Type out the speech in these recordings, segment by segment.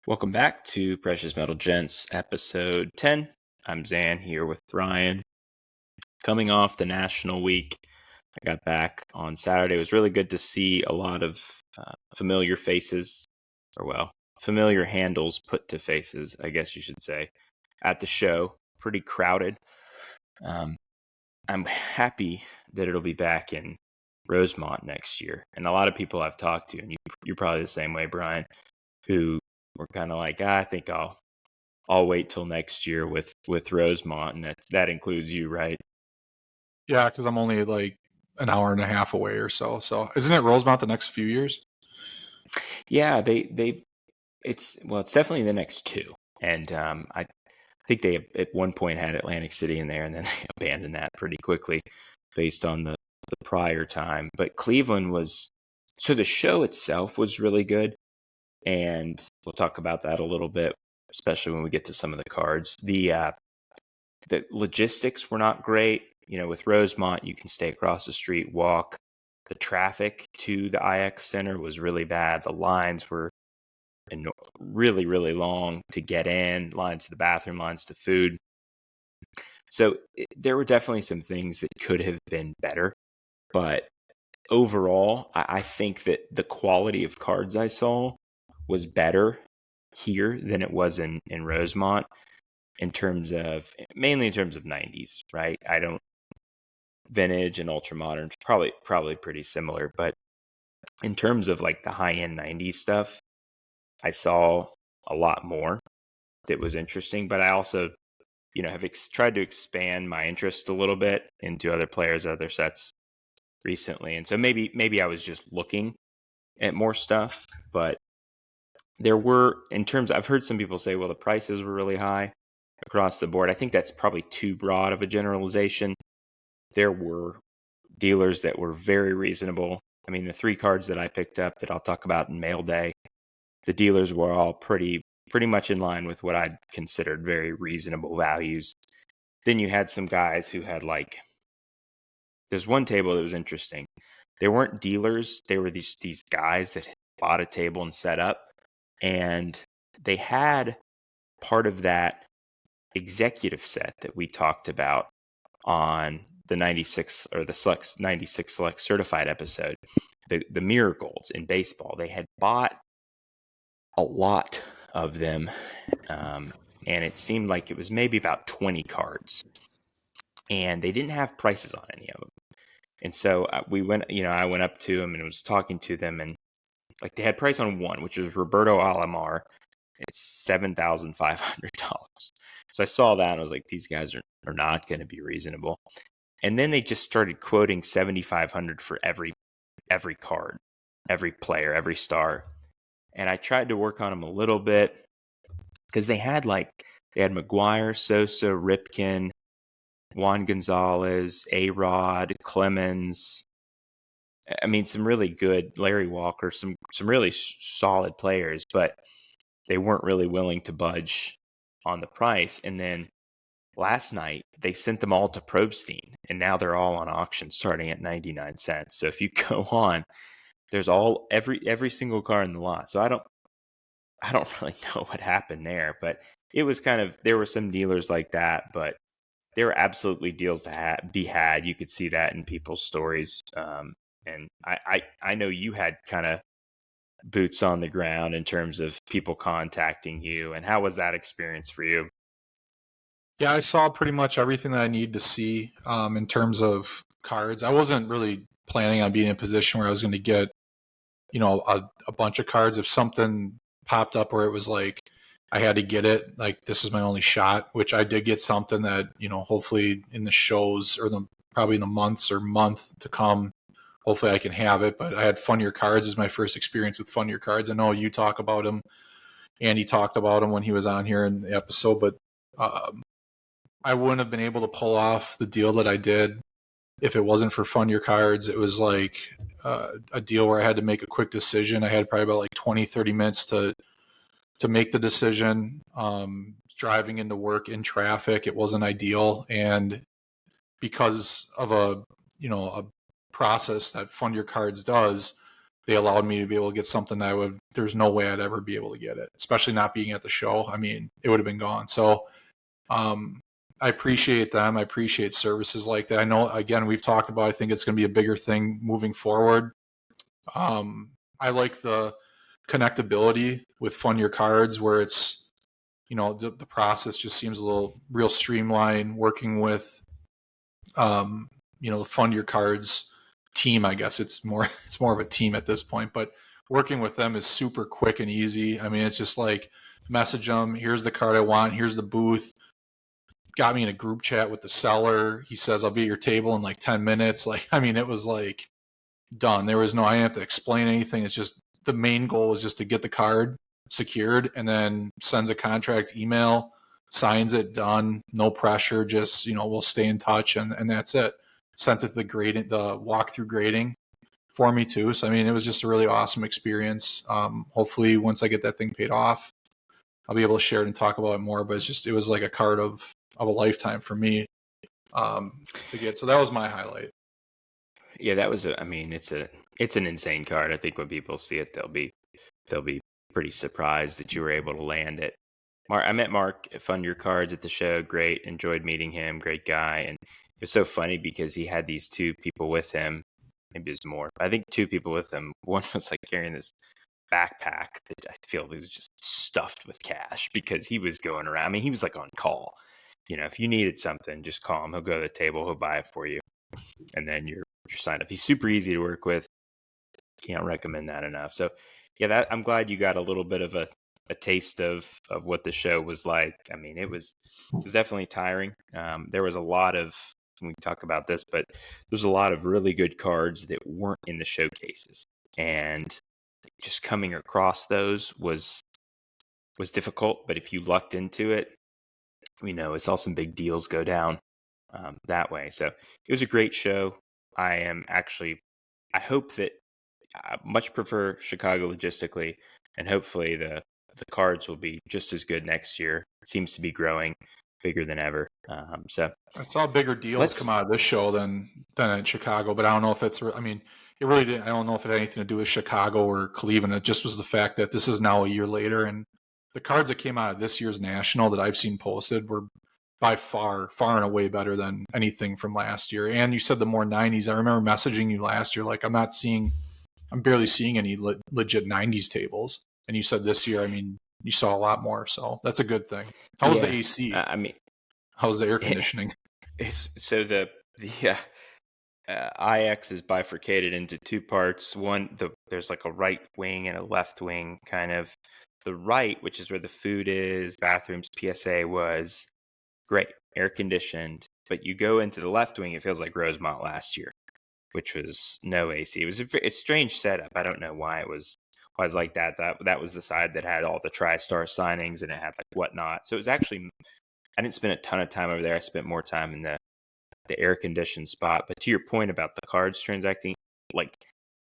Welcome back to Precious Metal Gents, episode 10. I'm Zan here with Brian. Coming off the National Week, I got back on Saturday. It was really good to see a lot of familiar faces, familiar handles put to faces, I guess you should say, at the show. Pretty crowded. I'm happy that it'll be back in Rosemont next year. And a lot of people I've talked to, and you're probably the same way, Brian, who were kind of like, I think I'll wait till next year with Rosemont, and that includes you, right? Yeah, because I'm only like an hour and a half away or so. So isn't it Rosemont the next few years? Yeah, it's definitely the next two, and I think they at one point had Atlantic City in there, and then they abandoned that pretty quickly based on the prior time. But Cleveland so the show itself was really good, and we'll talk about that a little bit, especially when we get to some of the cards. The logistics were not great. With Rosemont, you can stay across the street, walk. The traffic to the IX Center was really bad. The lines were really, really long to get in, lines to the bathroom, lines to food. So there were definitely some things that could have been better. But overall, I think that the quality of cards I saw was better here than it was in Rosemont mainly in terms of 90s, right? I don't vintage and ultra modern, probably pretty similar, but in terms of like the high end 90s stuff, I saw a lot more that was interesting. But I also, have tried to expand my interest a little bit into other players, other sets recently, and so maybe I was just looking at more stuff. But there were, I've heard some people say, well, the prices were really high across the board. I think that's probably too broad of a generalization. There were dealers that were very reasonable. I mean, the 3 cards that I picked up that I'll talk about in mail day, the dealers were all pretty much in line with what I'd considered very reasonable values. Then you had some guys who had there's one table that was interesting. They weren't dealers. They were these guys that bought a table and set up, and they had part of that executive set that we talked about on the 96 or the Select 96 Select Certified episode, the Mirror Golds in baseball. They had bought a lot of them, and it seemed like it was maybe about 20 cards, and they didn't have prices on any of them. And so I went up to them and was talking to them, and they had price on one, which is Roberto Alomar. It's $7,500. So I saw that and I was like, these guys are not going to be reasonable. And then they just started quoting $7,500 for every card, every player, every star. And I tried to work on them a little bit because they had McGuire, Sosa, Ripken, Juan Gonzalez, A-Rod, Clemens. I mean, some really good, Larry Walker, some really solid players, but they weren't really willing to budge on the price. And then last night, they sent them all to Probstein, and now they're all on auction starting at 99 cents. So if you go on, there's every single car in the lot. So I don't really know what happened there, but it was there were some dealers like that, but there were absolutely deals to be had. You could see that in people's stories. And I know you had kind of boots on the ground in terms of people contacting you. And how was that experience for you? Yeah, I saw pretty much everything that I need to see in terms of cards. I wasn't really planning on being in a position where I was going to get, a bunch of cards. If something popped up where it was like I had to get it, like this was my only shot, which I did get something that, hopefully in the shows or probably in the month to come, hopefully I can have it. But I had Fun Your Cards as my first experience with Fun Your Cards. I know you talk about him. Andy talked about him when he was on here in the episode, but I wouldn't have been able to pull off the deal that I did if it wasn't for Fun Your Cards. It was like a deal where I had to make a quick decision. I had probably about 20, 30 minutes to make the decision. Driving into work in traffic, it wasn't ideal. And because of a process that Fund Your Cards does, they allowed me to be able to get something there's no way I'd ever be able to get it, especially not being at the show. I mean, it would have been gone. So I appreciate them. I appreciate services like that. I know, again, we've talked about, I think it's going to be a bigger thing moving forward. I like the connectability with Fund Your Cards, where it's, the process just seems a little real streamlined, working with, the Fund Your Cards team. I guess it's more of a team at this point, but working with them is super quick and easy. I mean, it's just like, message them, here's the card I want, here's the booth. Got me in a group chat with the seller. He says, I'll be at your table in like 10 minutes. Like, I mean, it was like done. There was I didn't have to explain anything. It's just, the main goal is just to get the card secured, and then sends a contract email, signs it, done. No pressure. Just, we'll stay in touch, and that's it. Sent it to the walkthrough grading for me too. So, I mean, it was just a really awesome experience. Hopefully once I get that thing paid off, I'll be able to share it and talk about it more, but it was like a card of a lifetime for me to get. So that was my highlight. Yeah, that was it's an insane card. I think when people see it, they'll be pretty surprised that you were able to land it. I met Mark at Fund Your Cards at the show. Great. Enjoyed meeting him. Great guy. And it was so funny because he had these two people with him. Maybe there's more. I think two people with him. One was like carrying this backpack that I feel was just stuffed with cash because he was going around. I mean, he was like on call. If you needed something, just call him. He'll go to the table. He'll buy it for you. And then you're signed up. He's super easy to work with. Can't recommend that enough. So yeah, I'm glad you got a little bit of a taste of what the show was like. I mean, it was definitely tiring. There was a lot of, we can talk about this, but there's a lot of really good cards that weren't in the showcases, and just coming across those was difficult. But if you lucked into it, I saw some big deals go down that way. So it was a great show. I hope that I much prefer Chicago logistically, and hopefully the cards will be just as good next year. It seems to be growing bigger than ever. So I saw bigger deals come out of this show than in Chicago, but I don't know if it's, I mean, it really didn't. I don't know if it had anything to do with Chicago or Cleveland. It just was the fact that this is now a year later, and the cards that came out of this year's National that I've seen posted were by far and away better than anything from last year. And you said the more 90s. I remember messaging you last year, like, I'm barely seeing any legit 90s tables. And you said this year, I mean, you saw a lot more. So that's a good thing. How was the AC? How was the air conditioning? So the IX is bifurcated into two parts. There's like a right wing and a left wing, kind of. The right, which is where the food is, bathrooms, PSA was great, air conditioned. But you go into the left wing, it feels like Rosemont last year, which was no AC. It was a strange setup. I don't know why it was like that. That was the side that had all the TriStar signings, and it had like whatnot. So it was actually, I didn't spend a ton of time over there. I spent more time in the air conditioned spot. But to your point about the cards transacting,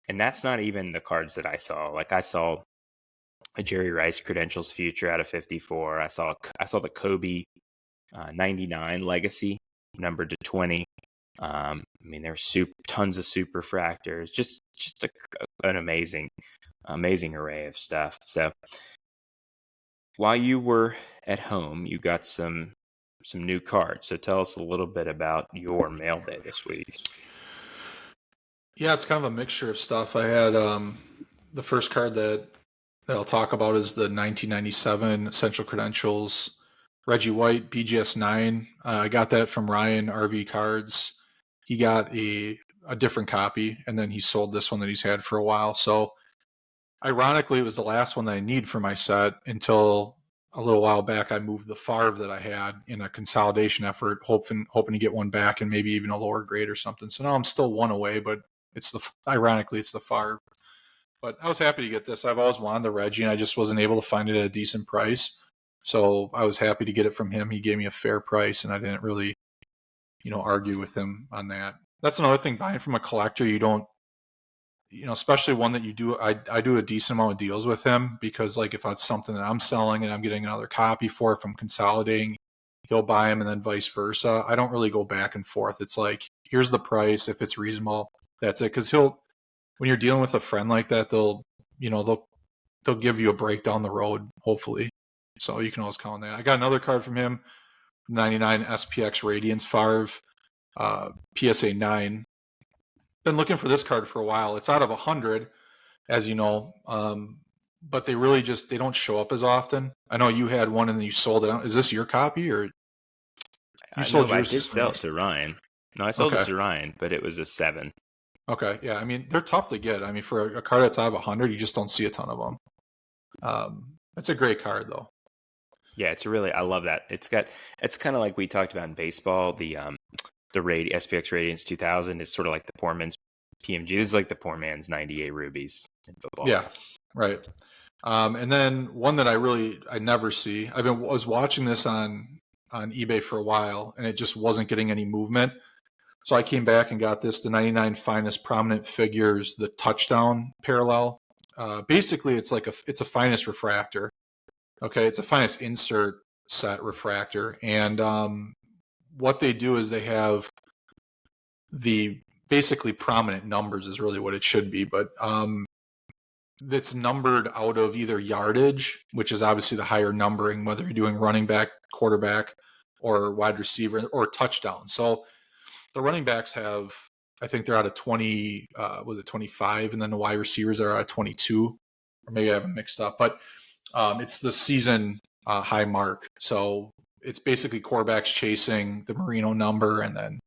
and that's not even the cards that I saw. Like, I saw a Jerry Rice Credentials Future out of 54. I saw the Kobe 99 Legacy numbered to 20. I mean, there's tons of super fractors, just an amazing array of stuff. So while you were at home, you got some new cards. So tell us a little bit about your mail day this week. Yeah, it's kind of a mixture of stuff. I had the first card that I'll talk about is the 1997 Essential Credentials Reggie White BGS 9. I got that from Ryan RV Cards. He got a different copy, and then he sold this one that he's had for a while. So ironically, it was the last one that I need for my set until a little while back. I moved the Favre that I had in a consolidation effort, hoping to get one back and maybe even a lower grade or something. So now I'm still one away, but ironically it's the Favre. But I was happy to get this. I've always wanted the Reggie, and I just wasn't able to find it at a decent price. So I was happy to get it from him. He gave me a fair price, and I didn't really, argue with him on that. That's another thing, buying from a collector. You don't, especially one that you do. I do a decent amount of deals with him because, like, if it's something that I'm selling and I'm getting another copy for it from consolidating, he'll buy them, and then vice versa. I don't really go back and forth. It's like, here's the price. If it's reasonable, that's it. Because when you're dealing with a friend like that, they'll give you a break down the road, hopefully. So you can always count on that. I got another card from him, 99 SPX Radiance Favre, PSA 9. Been looking for this card for a while. It's out of 100, as you know, but they don't show up as often. I know you had one and then you sold it. Is this your copy, or you No, sold but I yours to did somebody sell it else? to Ryan. No, I sold it Okay. to Ryan, but it was a 7. Okay. Yeah. I mean, they're tough to get. I mean, for a card that's out of 100, you just don't see a ton of them. It's a great card, though. Yeah, I love that. It's kind of like we talked about in baseball. The SPX Radiance 2000 is sort of like the poor man's PMG. This is like the poor man's 98 rubies in football. Yeah. Right. And then one that I never see. Was watching this on eBay for a while, and it just wasn't getting any movement. So I came back and got the 99 Finest Prominent Figures, the touchdown parallel. Basically, it's a finest refractor. Okay, it's a finest insert set refractor, and what they do is they have the basically prominent numbers is really what it should be, but that's numbered out of either yardage, which is obviously the higher numbering, whether you're doing running back, quarterback, or wide receiver, or touchdown. So the running backs have, I think they're out of 20, was it 25? And then the wide receivers are out of 22, or maybe I have them mixed up. But it's the season high mark. So it's basically quarterbacks chasing the Marino number, and then,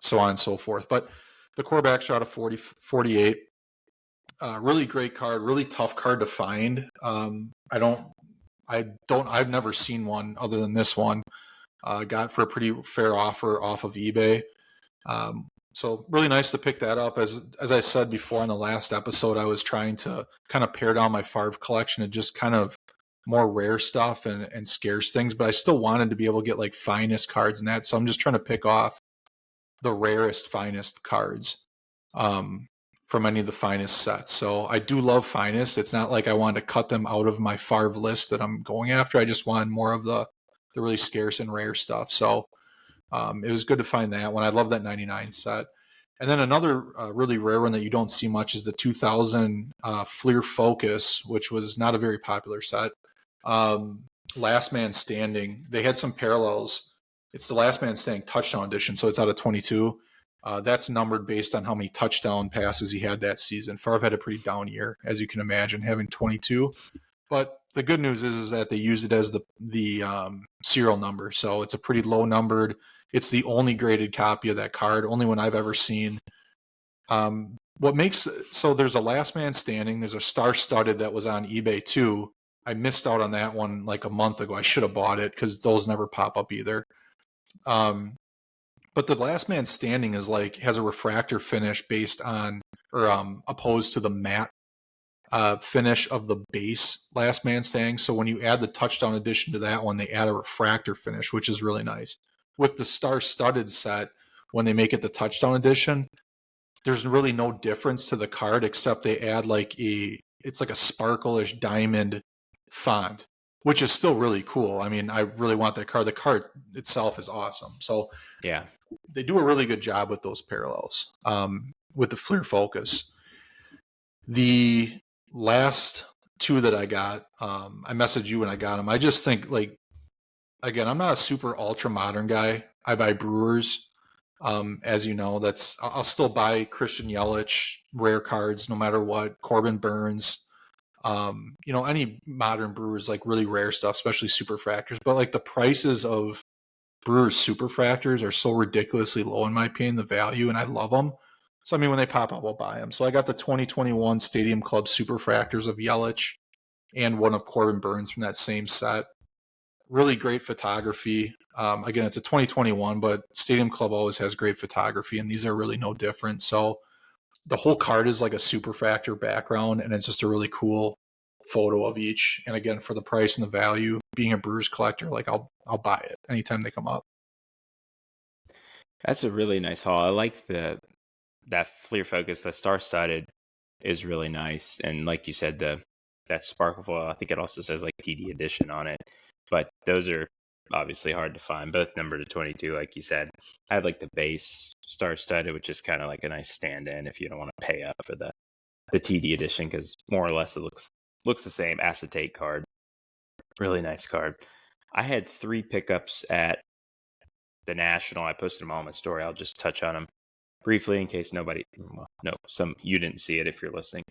so on and so forth. But the quarterbacks are out of 40, 48. Really great card, really tough card to find. I've never seen one other than this one. Got for a pretty fair offer off of eBay. So really nice to pick that up. As I said before in the last episode, I was trying to kind of pare down my Favre collection and just kind of more rare stuff and scarce things, but I still wanted to be able to get like finest cards and that. So I'm just trying to pick off the rarest, finest cards from any of the finest sets. So I do love finest. It's not like I wanted to cut them out of my Favre list that I'm going after. I just wanted more of the really scarce and rare stuff. So it was good to find that one. I love that 99 set. And then another really rare one that you don't see much is the 2000 Fleer Focus, which was not a very popular set. Last Man Standing. They had some parallels. It's the Last Man Standing touchdown edition, so it's out of 22. That's numbered based on how many touchdown passes he had that season. Favre had a pretty down year, as you can imagine, having 22. But the good news is that they use it as the serial number, so it's a pretty low numbered. It's the only graded copy of that card, only one I've ever seen. So there's a Last Man Standing. There's a Star Studded that was on eBay too. I missed out on that one like a month ago. I should have bought it because those never pop up either. But the Last Man Standing has a refractor finish based on or opposed to the matte finish of the base Last Man Standing. So when you add the touchdown edition to that one, they add a refractor finish, which is really nice. With the Star Studded set, when they make it the touchdown edition, there's really no difference to the card except they add it's like a sparkle-ish diamond font, which is still really cool. I mean, I really want that card. The card itself is awesome. So yeah, they do a really good job with those parallels with the Fleer Focus. The last two that I got, I messaged you when I got them. I just think again, I'm not a super ultra modern guy. I buy Brewers. As you know, I'll still buy Christian Yelich rare cards no matter what. Corbin Burns, any modern Brewers, like really rare stuff, especially superfractors. But like the prices of Brewers superfractors are so ridiculously low in my opinion, the value, and I love them. So I mean, when they pop up, I'll buy them. So I got the 2021 Stadium Club superfractors of Yelich and one of Corbin Burns from that same set. Really great photography. Again, it's a 2021, but Stadium Club always has great photography, and these are really no different. So the whole card is like a superfractor background, and it's just a really cool photo of each. And again, for the price and the value, being a Brewers collector, like I'll buy it anytime they come up. that's a really nice haul. I like that Fleer Focus. The Star Studded is really nice, and like you said, that sparkle foil. I think it also says like TD edition on it. But those are obviously hard to find, both number to 22, like you said. I had like the base star-studded, which is kind of like a nice stand-in if you don't want to pay up for the TD edition, because more or less it looks the same. Acetate card, really nice card. I had 3 pickups at the National. I posted them all in my story. I'll just touch on them briefly in case you didn't see it if you're listening.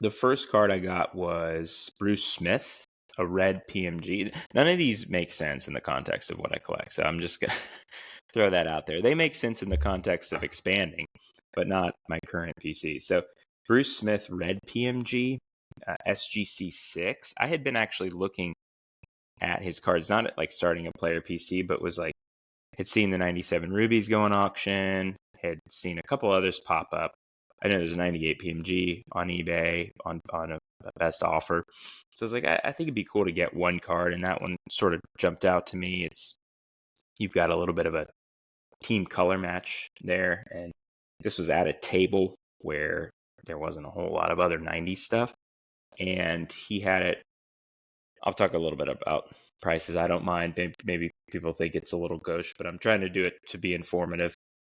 The first card I got was Bruce Smith, a red PMG. None of these make sense in the context of what I collect, so I'm just gonna throw that out there. They make sense in the context of expanding, but not my current PC. So Bruce Smith, red PMG, SGC6. I had been actually looking at his cards, not like starting a player PC, but was like, had seen the 97 Rubies go on auction, had seen a couple others pop up. I know there's a 98 PMG on eBay on a best offer. So I was like, I think it'd be cool to get one card, and that one sort of jumped out to me. You've got a little bit of a team color match there, and this was at a table where there wasn't a whole lot of other 90s stuff, and he had it. I'll talk a little bit about prices. I don't mind. Maybe people think it's a little gauche, but I'm trying to do it to be informative.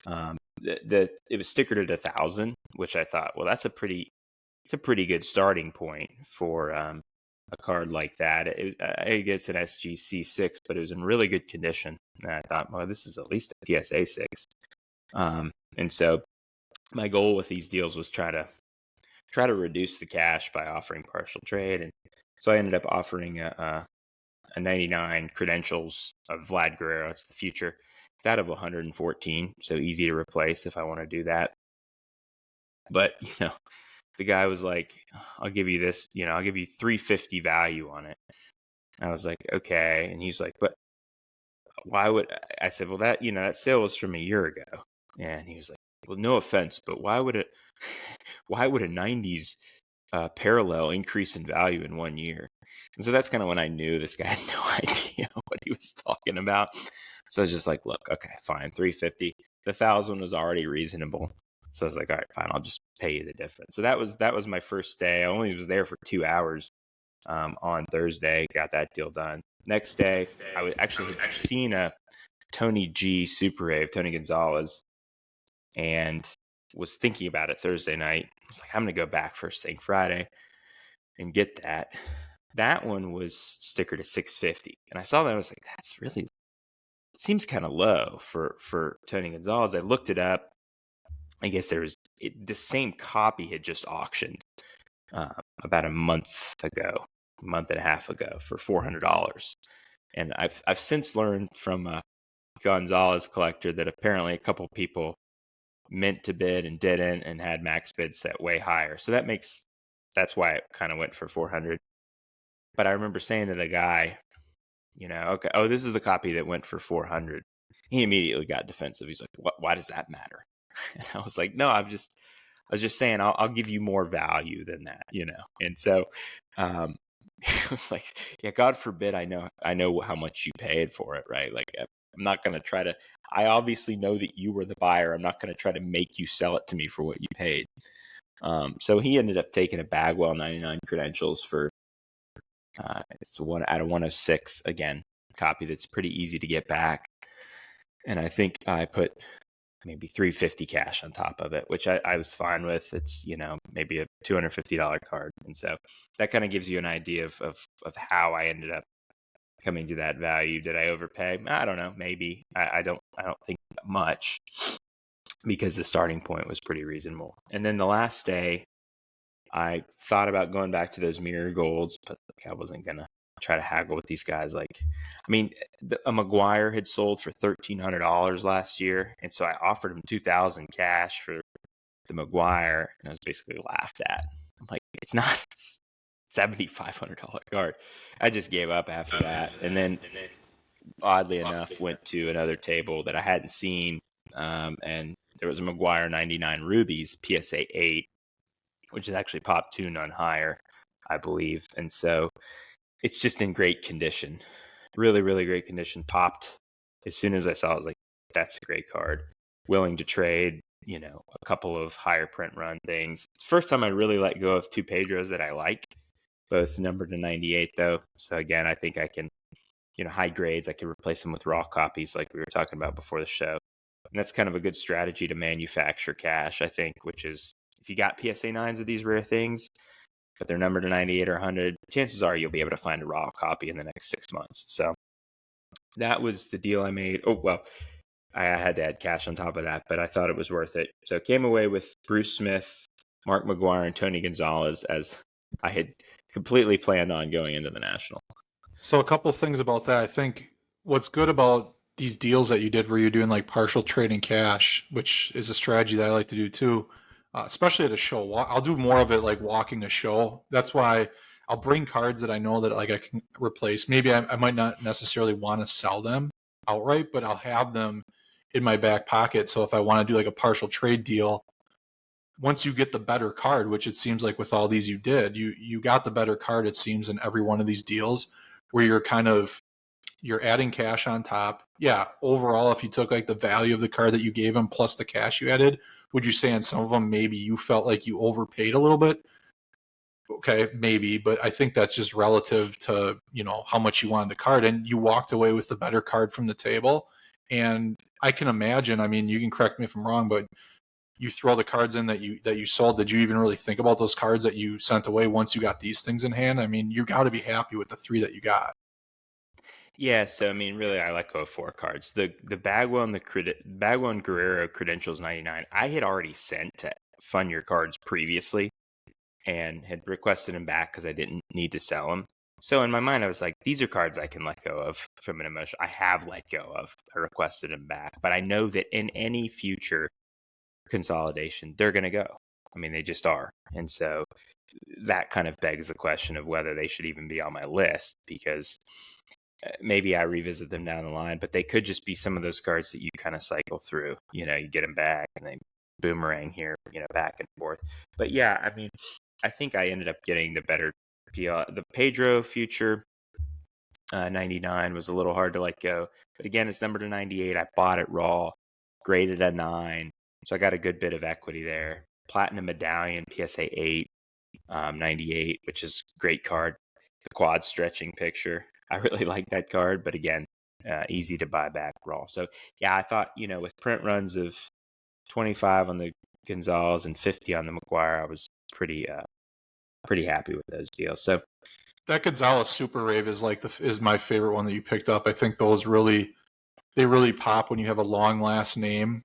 It was stickered at 1,000, which I thought, well, it's a pretty good starting point for a card like that. I guess an SGC6, but it was in really good condition. And I thought, well, this is at least a PSA 6. And so my goal with these deals was try to reduce the cash by offering partial trade. And so I ended up offering a 99 credentials of Vlad Guerrero. It's the future. It's out of 114, so easy to replace if I want to do that. But, the guy was like, I'll give you this, I'll give you 350 value on it. I was like, okay. And he's like, but why would I said, well, that sale was from a year ago. And he was like, well, no offense, but why would a 90s parallel increase in value in 1 year? And so that's kind of when I knew this guy had no idea what he was talking about. So I was just like, look, okay, fine, 350. The 1,000 was already reasonable. So I was like, all right, fine, I'll just pay you the difference. So that was my first day. I only was there for 2 hours on Thursday, got that deal done. Next day, I actually had seen a Tony G Super Rave, Tony Gonzalez, and was thinking about it Thursday night. I was like, I'm going to go back first thing Friday and get that. That one was stickered at 650. And I saw that, I was like, that's really seems kind of low for Tony Gonzalez. I looked it up. I guess the same copy had just auctioned about a month and a half ago for $400. And I've since learned from a Gonzalez collector that apparently a couple people meant to bid and didn't, and had max bid set way higher. So that's why it kind of went for 400. But I remember saying to the guy, okay, oh, this is the copy that went for 400. He immediately got defensive. He's like, why does that matter? And I was like, no, I was just saying, I'll give you more value than that, And so, it was like, yeah, God forbid, I know how much you paid for it, right? Like, I'm not going to try to, I obviously know that you were the buyer. I'm not going to try to make you sell it to me for what you paid. So he ended up taking a Bagwell 99 credentials for, it's one out of 106, again, copy that's pretty easy to get back. And I think I put maybe $350 cash on top of it, which I was fine with. It's, maybe a $250 card. And so that kind of gives you an idea of how I ended up coming to that value. Did I overpay? I don't know. Maybe. I don't think much, because the starting point was pretty reasonable. And then the last day, I thought about going back to those mirror golds, but I wasn't going to try to haggle with these guys. Like, I mean, a McGuire had sold for $1,300 last year. And so I offered him $2,000 cash for the McGuire, and I was basically laughed at. I'm like, it's not $7,500 card. I just gave up after that. And then oddly enough, went to another table that I hadn't seen. And there was a McGuire 99 Rubies PSA 8, which is actually pop 2, none higher, I believe. And so it's just in great condition, really, really great condition. Popped as soon as I saw it. I was like, that's a great card. Willing to trade, a couple of higher print run things. It's the first time I really let go of 2 Pedros that I like, both numbered to 98 though. So again, I think I can high grades, I could replace them with raw copies like we were talking about before the show. And that's kind of a good strategy to manufacture cash, I think, which is if you got PSA 9s of these rare things, but they're numbered to 98 or 100, chances are you'll be able to find a raw copy in the next 6 months. So that was the deal I made. Oh, well, I had to add cash on top of that, but I thought it was worth it. So I came away with Bruce Smith, Mark McGuire, and Tony Gonzalez as I had completely planned on going into the National. So a couple of things about that. I think what's good about these deals that you did where you're doing like partial trading cash, which is a strategy that I like to do too, especially at a show. I'll do more of it like walking a show. That's why I'll bring cards that I know that like I can replace. Maybe I might not necessarily want to sell them outright, but I'll have them in my back pocket. So if I want to do like a partial trade deal, once you get the better card, which it seems like with all these you did, you got the better card, it seems, in every one of these deals where you're adding cash on top. Yeah, overall, if you took like the value of the card that you gave them plus the cash you added, would you say on some of them maybe you felt like you overpaid a little bit? Okay, maybe, but I think that's just relative to, how much you wanted the card, and you walked away with the better card from the table. And I can imagine, I mean, you can correct me if I'm wrong, but you throw the cards in that you sold. Did you even really think about those cards that you sent away once you got these things in hand? I mean, you got to be happy with the 3 that you got. Yeah, so I mean, really, I let go of 4 cards. The Bagwell and Bagwell and Guerrero Credentials 99. I had already sent to Fund Your Cards previously and had requested them back because I didn't need to sell them. So in my mind, I was like, these are cards I can let go of from an emotion. I have let go of. I requested them back, but I know that in any future consolidation, they're going to go. I mean, they just are, and so that kind of begs the question of whether they should even be on my list because maybe I revisit them down the line, but they could just be some of those cards that you kind of cycle through. You get them back and they boomerang here, back and forth. But yeah, I mean, I think I ended up getting the better deal. The Pedro Future 99 was a little hard to let go, but again, it's numbered to 98. I bought it raw, graded a 9, so I got a good bit of equity there. Platinum Medallion PSA 8 98, which is a great card. The quad stretching picture. I really like that card, but again, easy to buy back raw. So yeah, I thought, with print runs of 25 on the Gonzalez and 50 on the McGuire, I was pretty happy with those deals. So That Gonzalez Super Rave is my favorite one that you picked up. I think those really pop when you have a long last name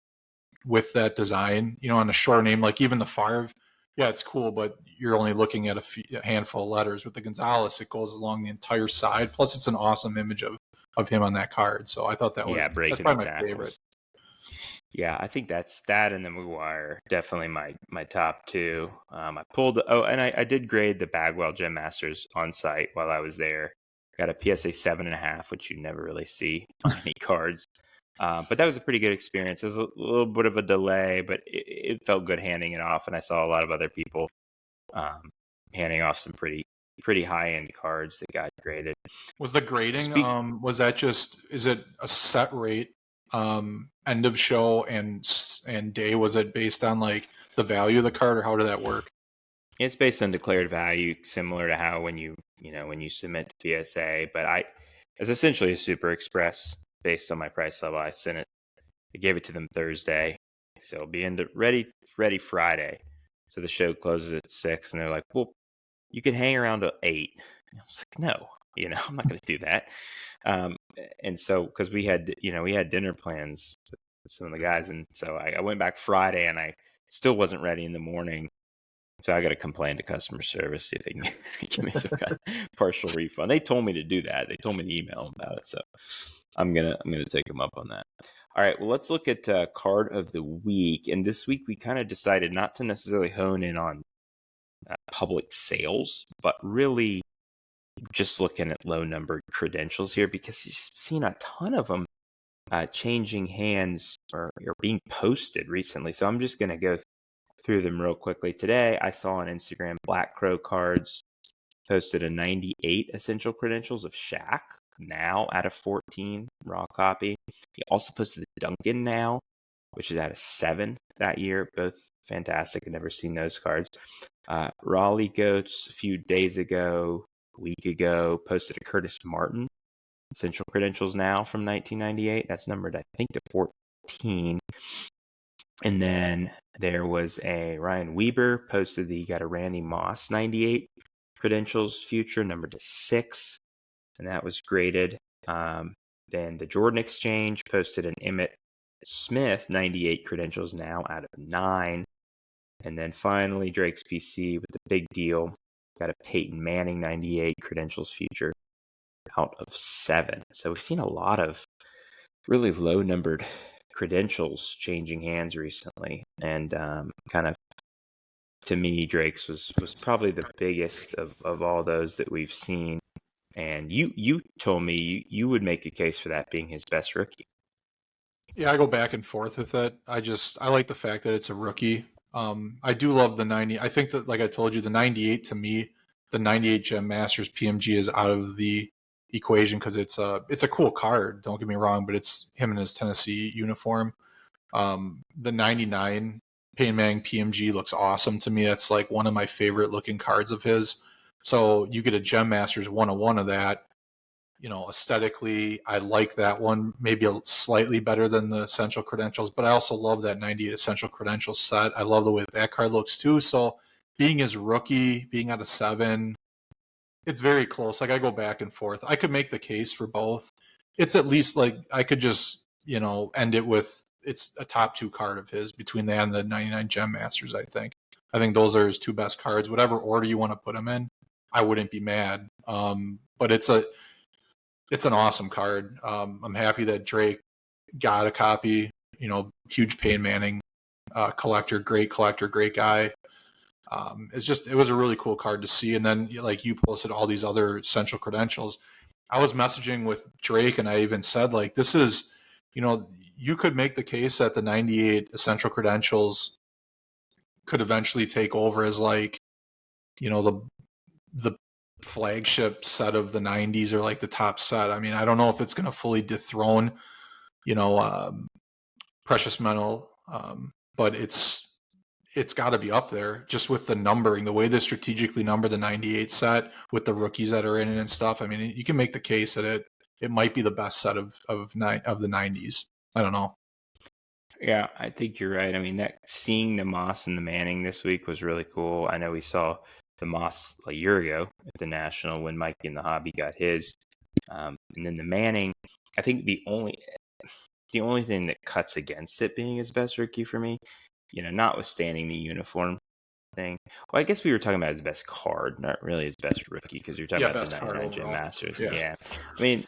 with that design. On a short name, like even the Favre, yeah, it's cool, but you're only looking at a handful of letters. With the Gonzalez, it goes along the entire side. Plus, it's an awesome image of him on that card. So I thought that's breaking the probably my tackles. favorite. Yeah, I think that's that and the McGuire definitely my top 2. I pulled and I did grade the Bagwell Gem Masters on site while I was there. Got a PSA 7.5, which you never really see on any cards. But that was a pretty good experience. There's a little bit of a delay, but it felt good handing it off, and I saw a lot of other people handing off some pretty high end cards that got graded. Was the grading was that just, is it a set rate end of show and day? Was it based on like the value of the card, or how did that work? It's based on declared value, similar to how when you submit to PSA. But it's essentially a Super Express based on my price level. I gave it to them Thursday, so it'll be ready Friday. So the show closes at 6, and they're like, "Well, you can hang around till 8." And I was like, "No, I'm not going to do that." And so because we had dinner plans with some of the guys, and so I went back Friday, and I still wasn't ready in the morning. So I got to complain to customer service, see if they can give me some kind of partial refund. They told me to do that. They told me to email them about it. So I'm gonna take them up on that. All right. Well, let's look at card of the week. And this week we kind of decided not to necessarily hone in on public sales, but really just looking at low numbered credentials here because you've seen a ton of them changing hands or being posted recently. So I'm just gonna go through them real quickly. Today, I saw on Instagram Black Crow Cards posted a 98 essential credentials of Shaq now out of 14 raw copy. He also posted the Duncan now, which is out of 7 that year. Both fantastic. I've never seen those cards. Raleigh Goats a few days ago, a week ago, posted a Curtis Martin Essential Credentials Now from 1998. That's numbered, I think, to 14. And then there was a Ryan Weber posted that he got a Randy Moss 98 Credentials Future, numbered to 6. And that was graded. Then the Jordan Exchange posted an Emmitt Smith 98 Credentials Now out of 9. And then finally, Drake's PC with the big deal got a Peyton Manning 98 Credentials Future out of 7. So we've seen a lot of really low numbered credentials changing hands recently, and kind of, to me, Drake's was probably the biggest of all those that we've seen. And you told me you would make a case for that being his best rookie. Yeah, I go back and forth with it. I like the fact that it's a rookie. I do love the 90. I think that, like I told you, the 98 to me, the 98 Gem Masters PMG is out of the equation because it's a cool card. Don't get me wrong, but it's him in his Tennessee uniform. The 99 Peyton Manning PMG looks awesome to me. That's like one of my favorite looking cards of his. So you get a Gem Masters 101 of that. Aesthetically, I like that one, maybe slightly better than the Essential Credentials, but I also love that 98 Essential Credentials set. I love the way that card looks too. So being his rookie, being out of 7, it's very close. Like, I go back and forth. I could make the case for both. It's at least like I could just, end it with it's a top 2 card of his between that and the 99 Gem Masters, I think. I think those are his 2 best cards. Whatever order you want to put them in, I wouldn't be mad. But it's an awesome card. I'm happy that Drake got a copy. Huge Peyton Manning collector, great guy. It was a really cool card to see. And then, like, you posted all these other Essential Credentials. I was messaging with Drake, and I even said, like, this is, you could make the case that the 98 Essential Credentials could eventually take over as, like, the flagship set of the 90s, or like the top set. I mean, I don't know if it's going to fully dethrone, Precious Metal, but it's got to be up there just with the numbering, the way they strategically number the 98 set with the rookies that are in it and stuff. I mean, you can make the case that it might be the best set of the 90s. I don't know. Yeah, I think you're right. I mean, seeing the Moss and the Manning this week was really cool. I know we saw the Moss a year ago at the National when Mikey in the Hobby got his. And then the Manning, I think the only thing that cuts against it being his best rookie for me, notwithstanding the uniform thing. Well, I guess we were talking about his best card, not really his best rookie, because you're talking about the 99 Gem Masters. Yeah. I mean,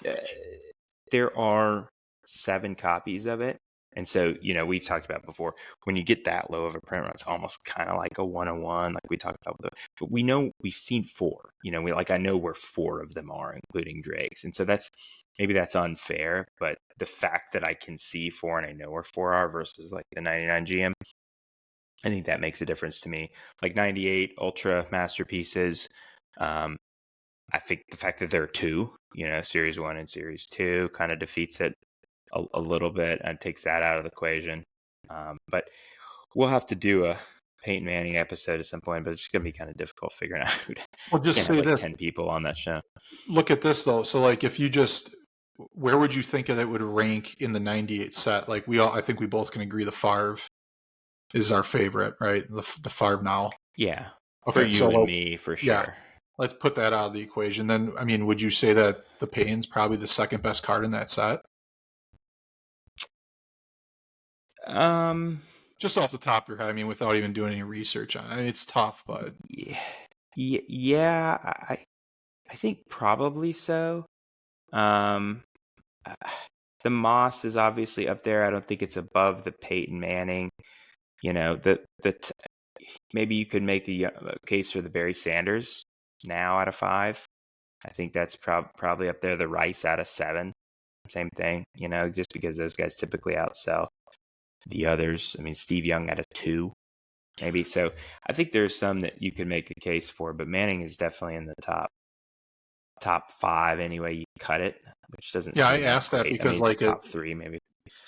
there are 7 copies of it. And so, we've talked about before, when you get that low of a print run, it's almost kind of like a 101, like we talked about. But we know we've seen 4. I know where 4 of them are, including Drake's. And so maybe that's unfair, but the fact that I can see 4 and I know where 4 are versus like the 99 GM, I think that makes a difference to me. Like 98 Ultra Masterpieces, I think the fact that there are 2, Series 1 and Series 2 kind of defeats it a little bit and takes that out of the equation. But we'll have to do a Peyton Manning episode at some point, but it's going to be kind of difficult figuring out who to. Well, just say have 10 people on that show. Look at this though. So, like, if you where would you think that it would rank in the 98 set? Like, I think we both can agree the Favre is our favorite, right? The Favre now. Yeah. Okay, for you and me, for sure. Yeah. Let's put that out of the equation. Then, I mean, would you say that the Peyton's probably the second best card in that set? Just off the top of your head, I mean, without even doing any research on it. It's tough, but yeah, I think probably so. The Moss is obviously up there. I don't think it's above the Peyton Manning. Maybe you could make a case for the Barry Sanders now out of 5. I think that's probably up there. The Rice out of 7, same thing. Just because those guys typically outsell the others. I mean, Steve Young at a 2, maybe. So I think there's some that you could make a case for, but Manning is definitely in the top 5 anyway. You cut it, which doesn't. Yeah, I asked that because like top 3 maybe.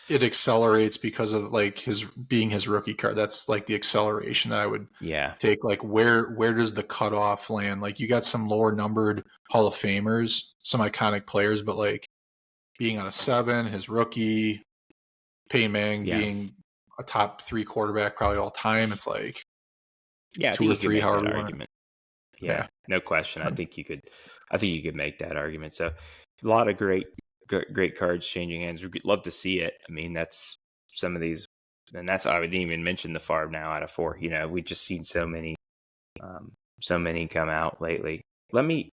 It accelerates because of like his rookie card. That's like the acceleration that I would take. Like, where does the cutoff land? Like, you got some lower numbered Hall of Famers, some iconic players, but like being on a 7, his rookie, Peyton Manning Yeah. being a top 3 quarterback probably all time. It's like Yeah, I 2 think or you could 3, make that however you want it. argument. Yeah. Yeah, no question. I think you could make that argument. So a lot of great cards changing hands. We'd love to see it. I mean, that's some of these, and that's, I didn't even mention the Favre now out of 4. We've just seen so many come out lately. Let me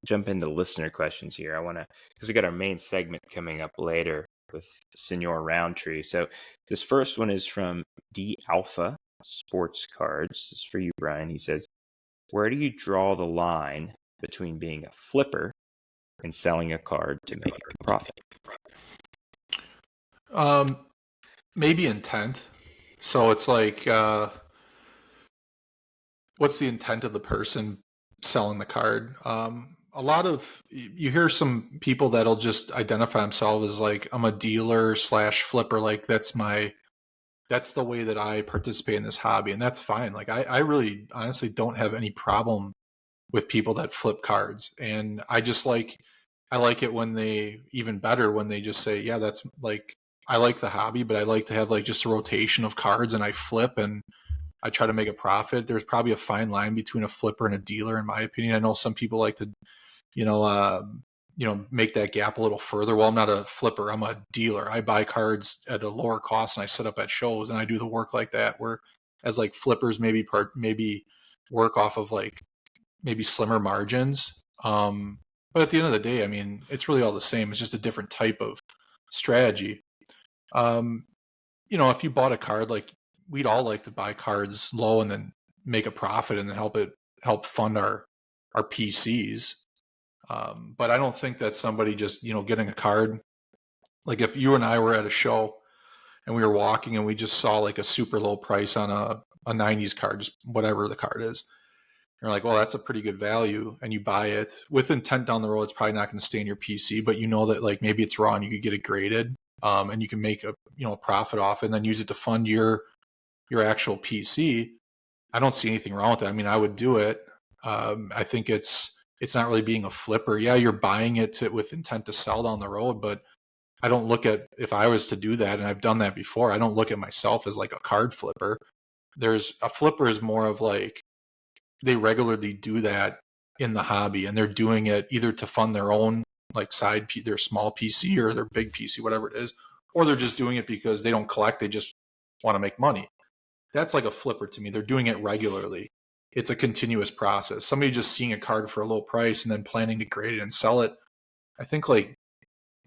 jump into listener questions here. Because we got our main segment coming up later with Senor Roundtree. So this first one is from D Alpha Sports Cards. This is for you, Brian. He says, where do you draw the line between being a flipper and selling a card to make a profit? Maybe intent. So it's like, what's the intent of the person selling the card? A lot of you hear some people that'll just identify themselves as like, I'm a dealer slash flipper. Like that's the way that I participate in this hobby, and that's fine. Like I really honestly don't have any problem with people that flip cards, and I like it when they, even better when they just say, yeah, that's like, I like the hobby, but I like to have like just a rotation of cards and I flip and I try to make a profit. There's probably a fine line between a flipper and a dealer, in my opinion. I know some people like to, you know, uh, make that gap a little further. Well, I'm not a flipper. I'm a dealer. I buy cards at a lower cost and I set up at shows and I do the work like that. Where as like flippers maybe work off of like maybe slimmer margins. But at the end of the day, I mean, it's really all the same. It's just a different type of strategy. Um, if you bought a card, like we'd all like to buy cards low and then make a profit and then help fund our PCs. But I don't think that somebody just, getting a card, like if you and I were at a show and we were walking and we just saw like a super low price on a 90s card, just whatever the card is. You're like, well, that's a pretty good value. And you buy it with intent down the road. It's probably not going to stay in your PC, but you know that like maybe it's raw and you could get it graded. And you can make a profit off it and then use it to fund your actual PC. I don't see anything wrong with that. I mean, I would do it. I think it's not really being a flipper. Yeah, you're buying it with intent to sell down the road, but I don't look at, if I was to do that, and I've done that before, I don't look at myself as like a card flipper. There's a flipper is more of like, they regularly do that in the hobby and they're doing it either to fund their own like their small PC or their big PC, whatever it is, or they're just doing it because they don't collect, they just want to make money. That's like a flipper to me. They're doing it regularly. It's a continuous process. Somebody just seeing a card for a low price and then planning to grade it and sell it. I think like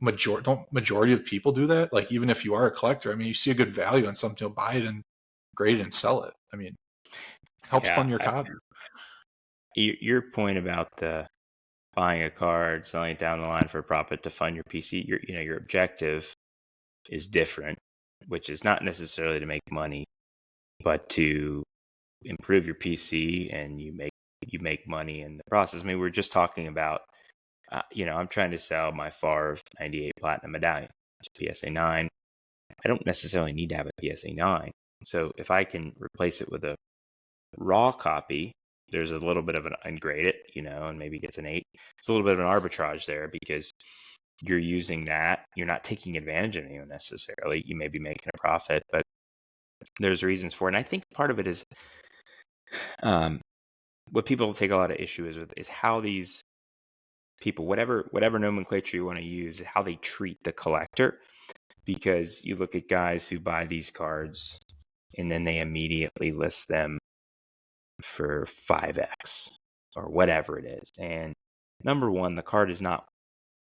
majority of people do that. Like even if you are a collector, I mean, you see a good value on something, you'll buy it and grade it and sell it. I mean, helps Yeah, fund your hobby. your point about the buying a card, selling it down the line for a profit to fund your PC, your objective is different, which is not necessarily to make money, but to improve your PC, and you make money in the process. I mean, we're just talking about, I'm trying to sell my Favre 98 Platinum Medallion. It's PSA 9. I don't necessarily need to have a PSA 9. So if I can replace it with a raw copy, there's a little bit of an ungrade it, and maybe gets an 8. It's a little bit of an arbitrage there because you're using that. You're not taking advantage of anyone necessarily. You may be making a profit, but there's reasons for it. And I think part of it is what people take a lot of issue is how these people, whatever nomenclature you want to use, how they treat the collector. Because you look at guys who buy these cards and then they immediately list them for 5x or whatever it is. And number one, the card is not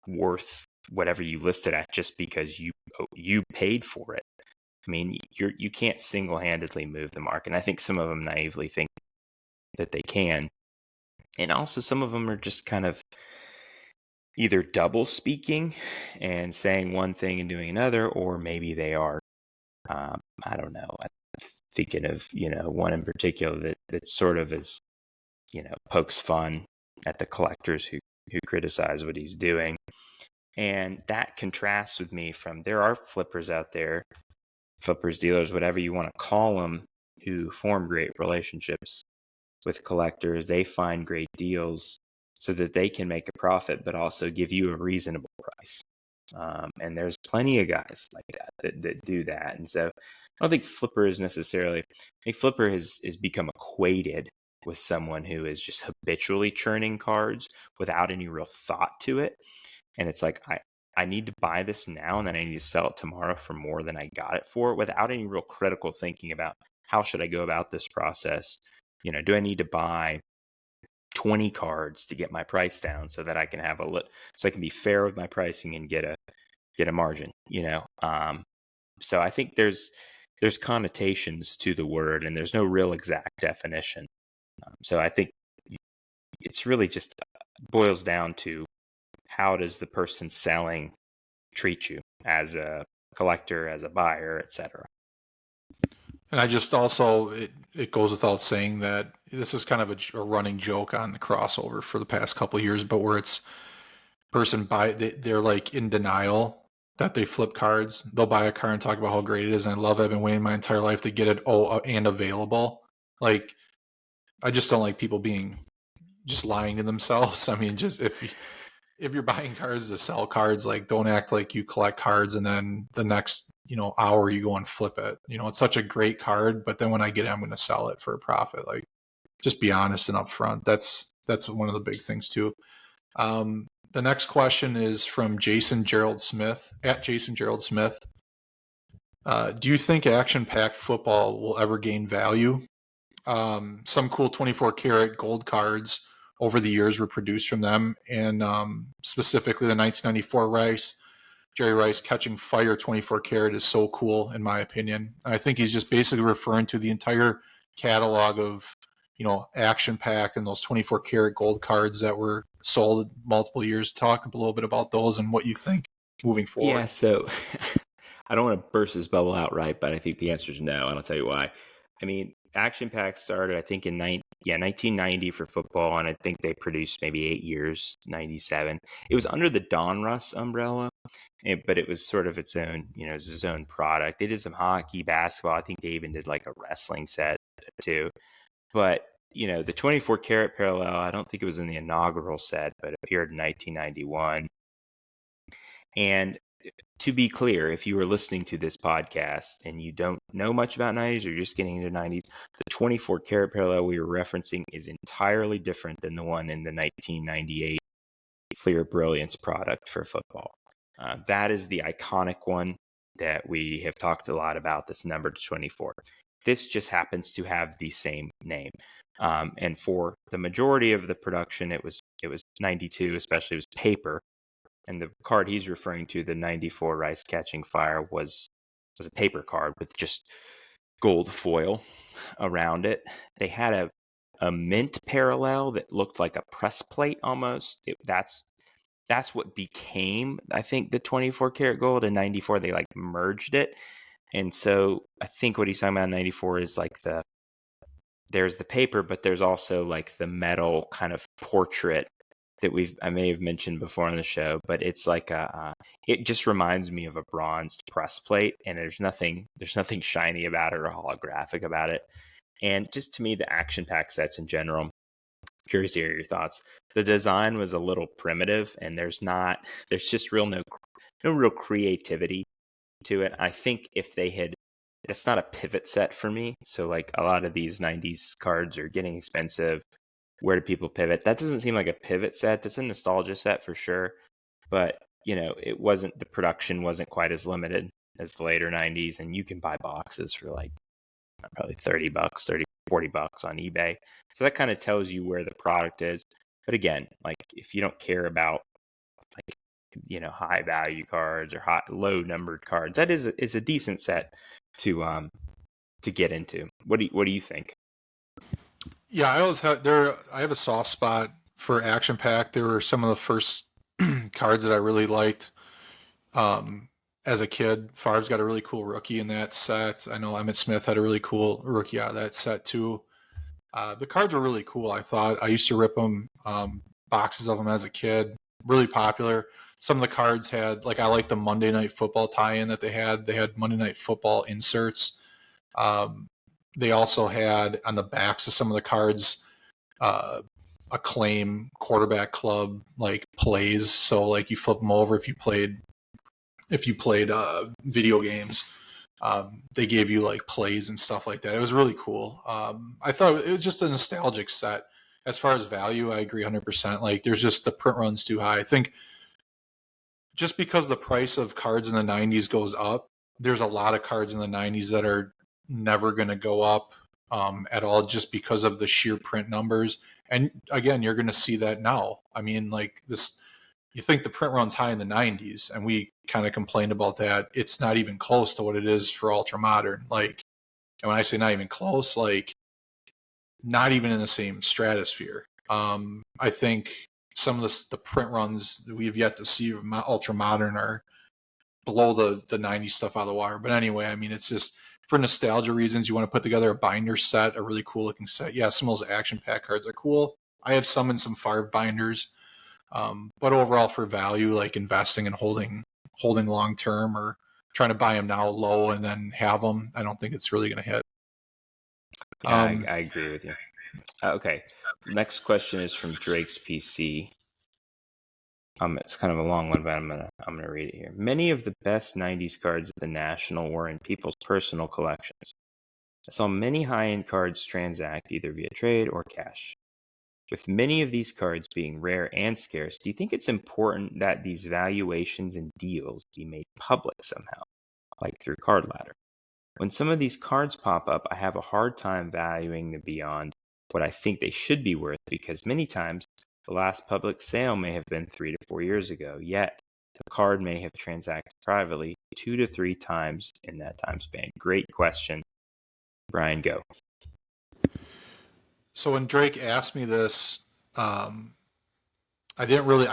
worth whatever you listed at just because you paid for it. I mean, you can't single-handedly move the market. And I think some of them naively think that they can. And also some of them are just kind of either double speaking and saying one thing and doing another, or maybe they are, I don't know. I'm thinking of, one in particular that sort of is, pokes fun at the collectors who criticize what he's doing. And that contrasts with me from, there are flippers out there, flippers, dealers, whatever you want to call them, who form great relationships with collectors. They find great deals so that they can make a profit, but also give you a reasonable price. And there's plenty of guys like that do that. And so I don't think Flipper is necessarily, I think Flipper has become equated with someone who is just habitually churning cards without any real thought to it. And it's like, I need to buy this now and then I need to sell it tomorrow for more than I got it for without any real critical thinking about how should I go about this process? Do I need to buy 20 cards to get my price down so that I can have so I can be fair with my pricing and get a margin, so I think there's connotations to the word and there's no real exact definition. So I think it's really just boils down to how does the person selling treat you as a collector, as a buyer, etc. And I just also, it goes without saying that this is kind of a running joke on the crossover for the past couple of years, but where it's they're like in denial that they flip cards. They'll buy a card and talk about how great it is. And I love it. I've been waiting my entire life to get it and available. Like, I just don't like people being just lying to themselves. I mean, just if you're buying cards to sell cards, like, don't act like you collect cards and then the next hour you go and flip it. It's such a great card, but then when I get it, I'm going to sell it for a profit. Like, just be honest and upfront. That's one of the big things too. The next question is from Jason Gerald Smith at Jason Gerald Smith. Do you think action-packed football will ever gain value? Some cool 24 karat gold cards over the years were produced from them, and specifically the 1994 Jerry Rice Catching Fire 24 karat is so cool in my opinion. I think he's just basically referring to the entire catalog of action packed and those 24 karat gold cards that were sold multiple years. Talk a little bit about those and what you think moving forward. Yeah, so I don't want to burst this bubble outright, but I think the answer is no, and I'll tell you why. I mean, Action Pack started, I think, in 1990 for football, and I think they produced maybe 8 years, 97. It was under the Donruss umbrella, but it was sort of its own, it was its own product. They did some hockey, basketball. I think they even did like a wrestling set too. But, the 24 karat parallel, I don't think it was in the inaugural set, but it appeared in 1991. And to be clear, if you are listening to this podcast and you don't know much about 90s or you're just getting into 90s, the 24 karat parallel we were referencing is entirely different than the one in the 1998 Fleer Brilliance product for football. That is the iconic one that we have talked a lot about, that's numbered to 24. This just happens to have the same name. And for the majority of the production, it was 92, especially it was paper. And the card he's referring to, the 94 Rice Catching Fire, was a paper card with just gold foil around it. They had a mint parallel that looked like a press plate almost. That's what became, I think, the 24 karat gold. In 94, they like merged it. And so I think what he's talking about in 94 is like there's the paper, but there's also like the metal kind of portrait that I may have mentioned before on the show, but it's like it just reminds me of a bronzed press plate, and there's nothing shiny about it or holographic about it. And just to me, the action pack sets in general, curious to hear your thoughts. The design was a little primitive, and there's just no real creativity to it. I think if they had, that's not a pivot set for me. So like a lot of these 90s cards are getting expensive. Where do people pivot? That doesn't seem like a pivot set. That's a nostalgia set for sure. But, the production wasn't quite as limited as the later 90s. And you can buy boxes for like probably $30, $40 on eBay. So that kind of tells you where the product is. But again, like if you don't care about like, high value cards or low numbered cards, that is a decent set to get into. What do you think? Yeah, I have a soft spot for Action Pack. They were some of the first cards that I really liked as a kid. Favre's got a really cool rookie in that set. I know Emmitt Smith had a really cool rookie out of that set too. The cards were really cool. I thought I used to rip them, boxes of them as a kid. Really popular. Some of the cards had, like, I like the Monday Night Football tie-in that they had. They had Monday Night Football inserts. They also had on the backs of some of the cards Acclaim quarterback club like plays. So like you flip them over if you played if you played video games. They gave you like plays and stuff like that. It was really cool. I thought it was just a nostalgic set. As far as value, I agree 100%. Like, there's just the print run's too high. I think just because the price of cards in the 90s goes up, there's a lot of cards in the 90s that are never going to go up at all, just because of the sheer print numbers. And again, you're going to see that now. I mean, like this, you think the print run's high in the 90s, and we kind of complained about that. It's not even close to what it is for ultra modern. Like, and when I say not even close, like not even in the same stratosphere. I think some of the print runs that we've yet to see of ultra modern are below the 90s stuff out of the water. But anyway, I mean, it's just for nostalgia reasons. You want to put together a binder set, a really cool looking set. Yeah, some of those action pack cards are cool. I have some in some Farv binders. But overall, for value, like investing and holding long term, or trying to buy them now low and then have them, I don't think it's really going to hit. Yeah, I agree with you. Okay. Next question is from Drake's PC. It's kind of a long one, but I'm gonna read it here. Many of the best '90s cards at the National were in people's personal collections. I saw many high-end cards transact either via trade or cash. With many of these cards being rare and scarce, do you think it's important that these valuations and deals be made public somehow, like through Card Ladder? When some of these cards pop up, I have a hard time valuing them beyond what I think they should be worth, because many times the last public sale may have been 3 to 4 years ago, yet the card may have transacted privately 2 to 3 times in that time span. Great question. Brian, go. So when Drake asked me this, I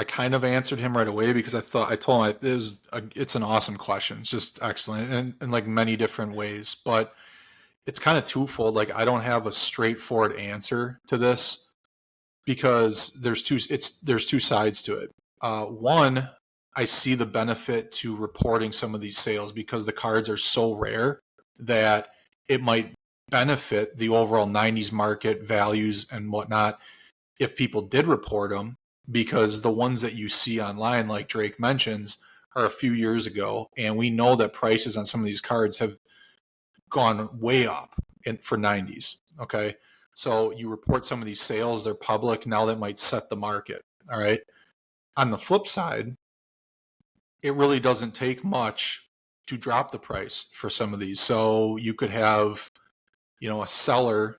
kind of answered him right away, because I told him it's an awesome question. It's just excellent in like many different ways, but it's kind of twofold. Like, I don't have a straightforward answer to this, because there's two sides to it. One, I see the benefit to reporting some of these sales, because the cards are so rare that it might benefit the overall 90s market values and whatnot if people did report them, because the ones that you see online, like Drake mentions, are a few years ago, and we know that prices on some of these cards have gone way up for 90s. Okay, so you report some of these sales, they're public now, that might set the market. All right, on the flip side, it really doesn't take much to drop the price for some of these. So you could have, a seller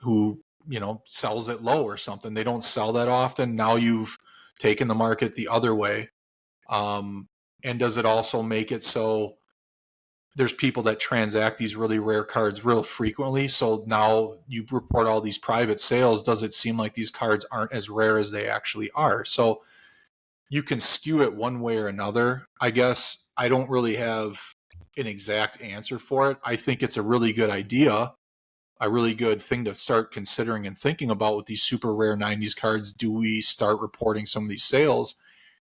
who, sells it low or something. They don't sell that often. Now you've taken the market the other way. And does it also make it so there's people that transact these really rare cards real frequently? So now you report all these private sales. Does it seem like these cards aren't as rare as they actually are? So you can skew it one way or another. I guess I don't really have an exact answer for it. I think it's a really good idea, a really good thing to start considering and thinking about with these super rare 90s cards. Do we start reporting some of these sales?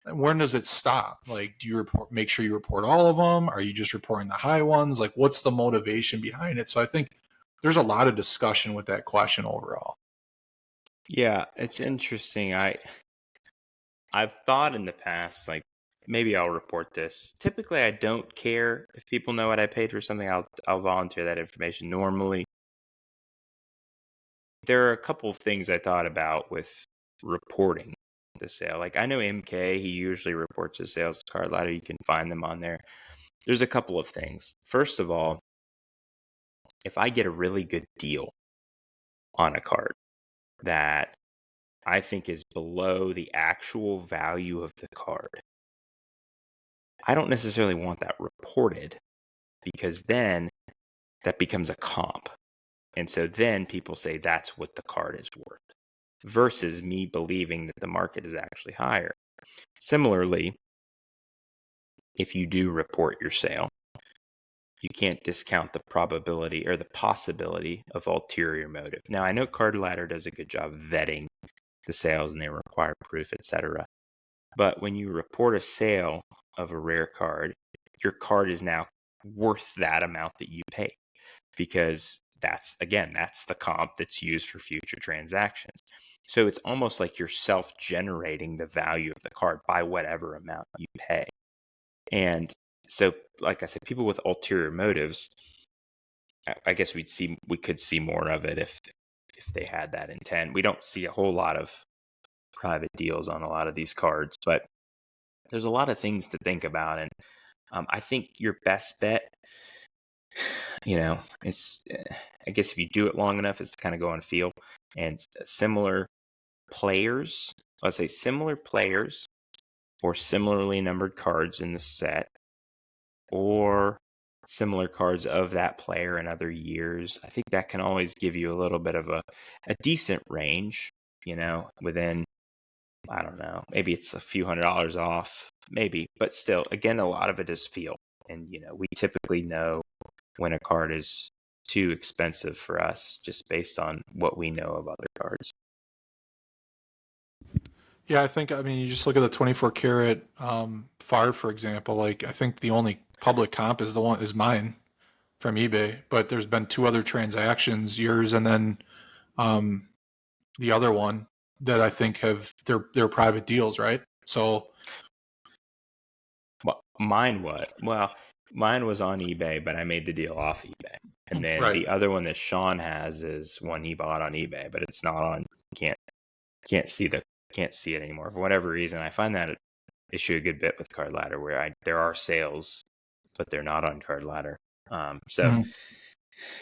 And when does it stop? Like, do you make sure you report all of them? Are you just reporting the high ones? Like, what's the motivation behind it? So I think there's a lot of discussion with that question overall. Yeah, it's interesting. I've thought in the past, like, maybe I'll report this. Typically, I don't care if people know what I paid for something. I'll volunteer that information normally. There are a couple of things I thought about with reporting the sale. Like, I know MK, he usually reports his sales to Card Ladder. You can find them on there. There's a couple of things. First of all, if I get a really good deal on a card that I think is below the actual value of the card, I don't necessarily want that reported, because then that becomes a comp. And so then people say that's what the card is worth, versus me believing that the market is actually higher. Similarly, if you do report your sale, you can't discount the probability or the possibility of ulterior motive. Now, I know Card Ladder does a good job vetting the sales and they require proof, etc. But when you report a sale of a rare card, your card is now worth that amount that you pay, because that's the comp that's used for future transactions. So it's almost like you're self-generating the value of the card by whatever amount you pay. And so, like I said, people with ulterior motives, I guess we could see more of it if they had that intent. We don't see a whole lot of private deals on a lot of these cards, but there's a lot of things to think about. And I think your best bet, it's, I guess if you do it long enough, it's kind of go on feel. And similar players, let's say similar players or similarly numbered cards in the set, or similar cards of that player in other years. I think that can always give you a little bit of a decent range, within, I don't know, maybe it's a few $100s off, maybe, but still, again, a lot of it is feel. And, we typically know when a card is too expensive for us just based on what we know of other cards. Yeah, I mean, you just look at the 24 karat FAR, for example. Like, I think the only public comp is mine from eBay, but there's been two other transactions, yours and then the other one, that I think they're private deals, right? So, Well, mine was on eBay, but I made the deal off eBay. And then right. the other one that Sean has is one he bought on eBay, but it's not on. Can't see it anymore for whatever reason. I find that issue a good bit with Card Ladder, where there are sales, but they're not on Card Ladder. So Mhm.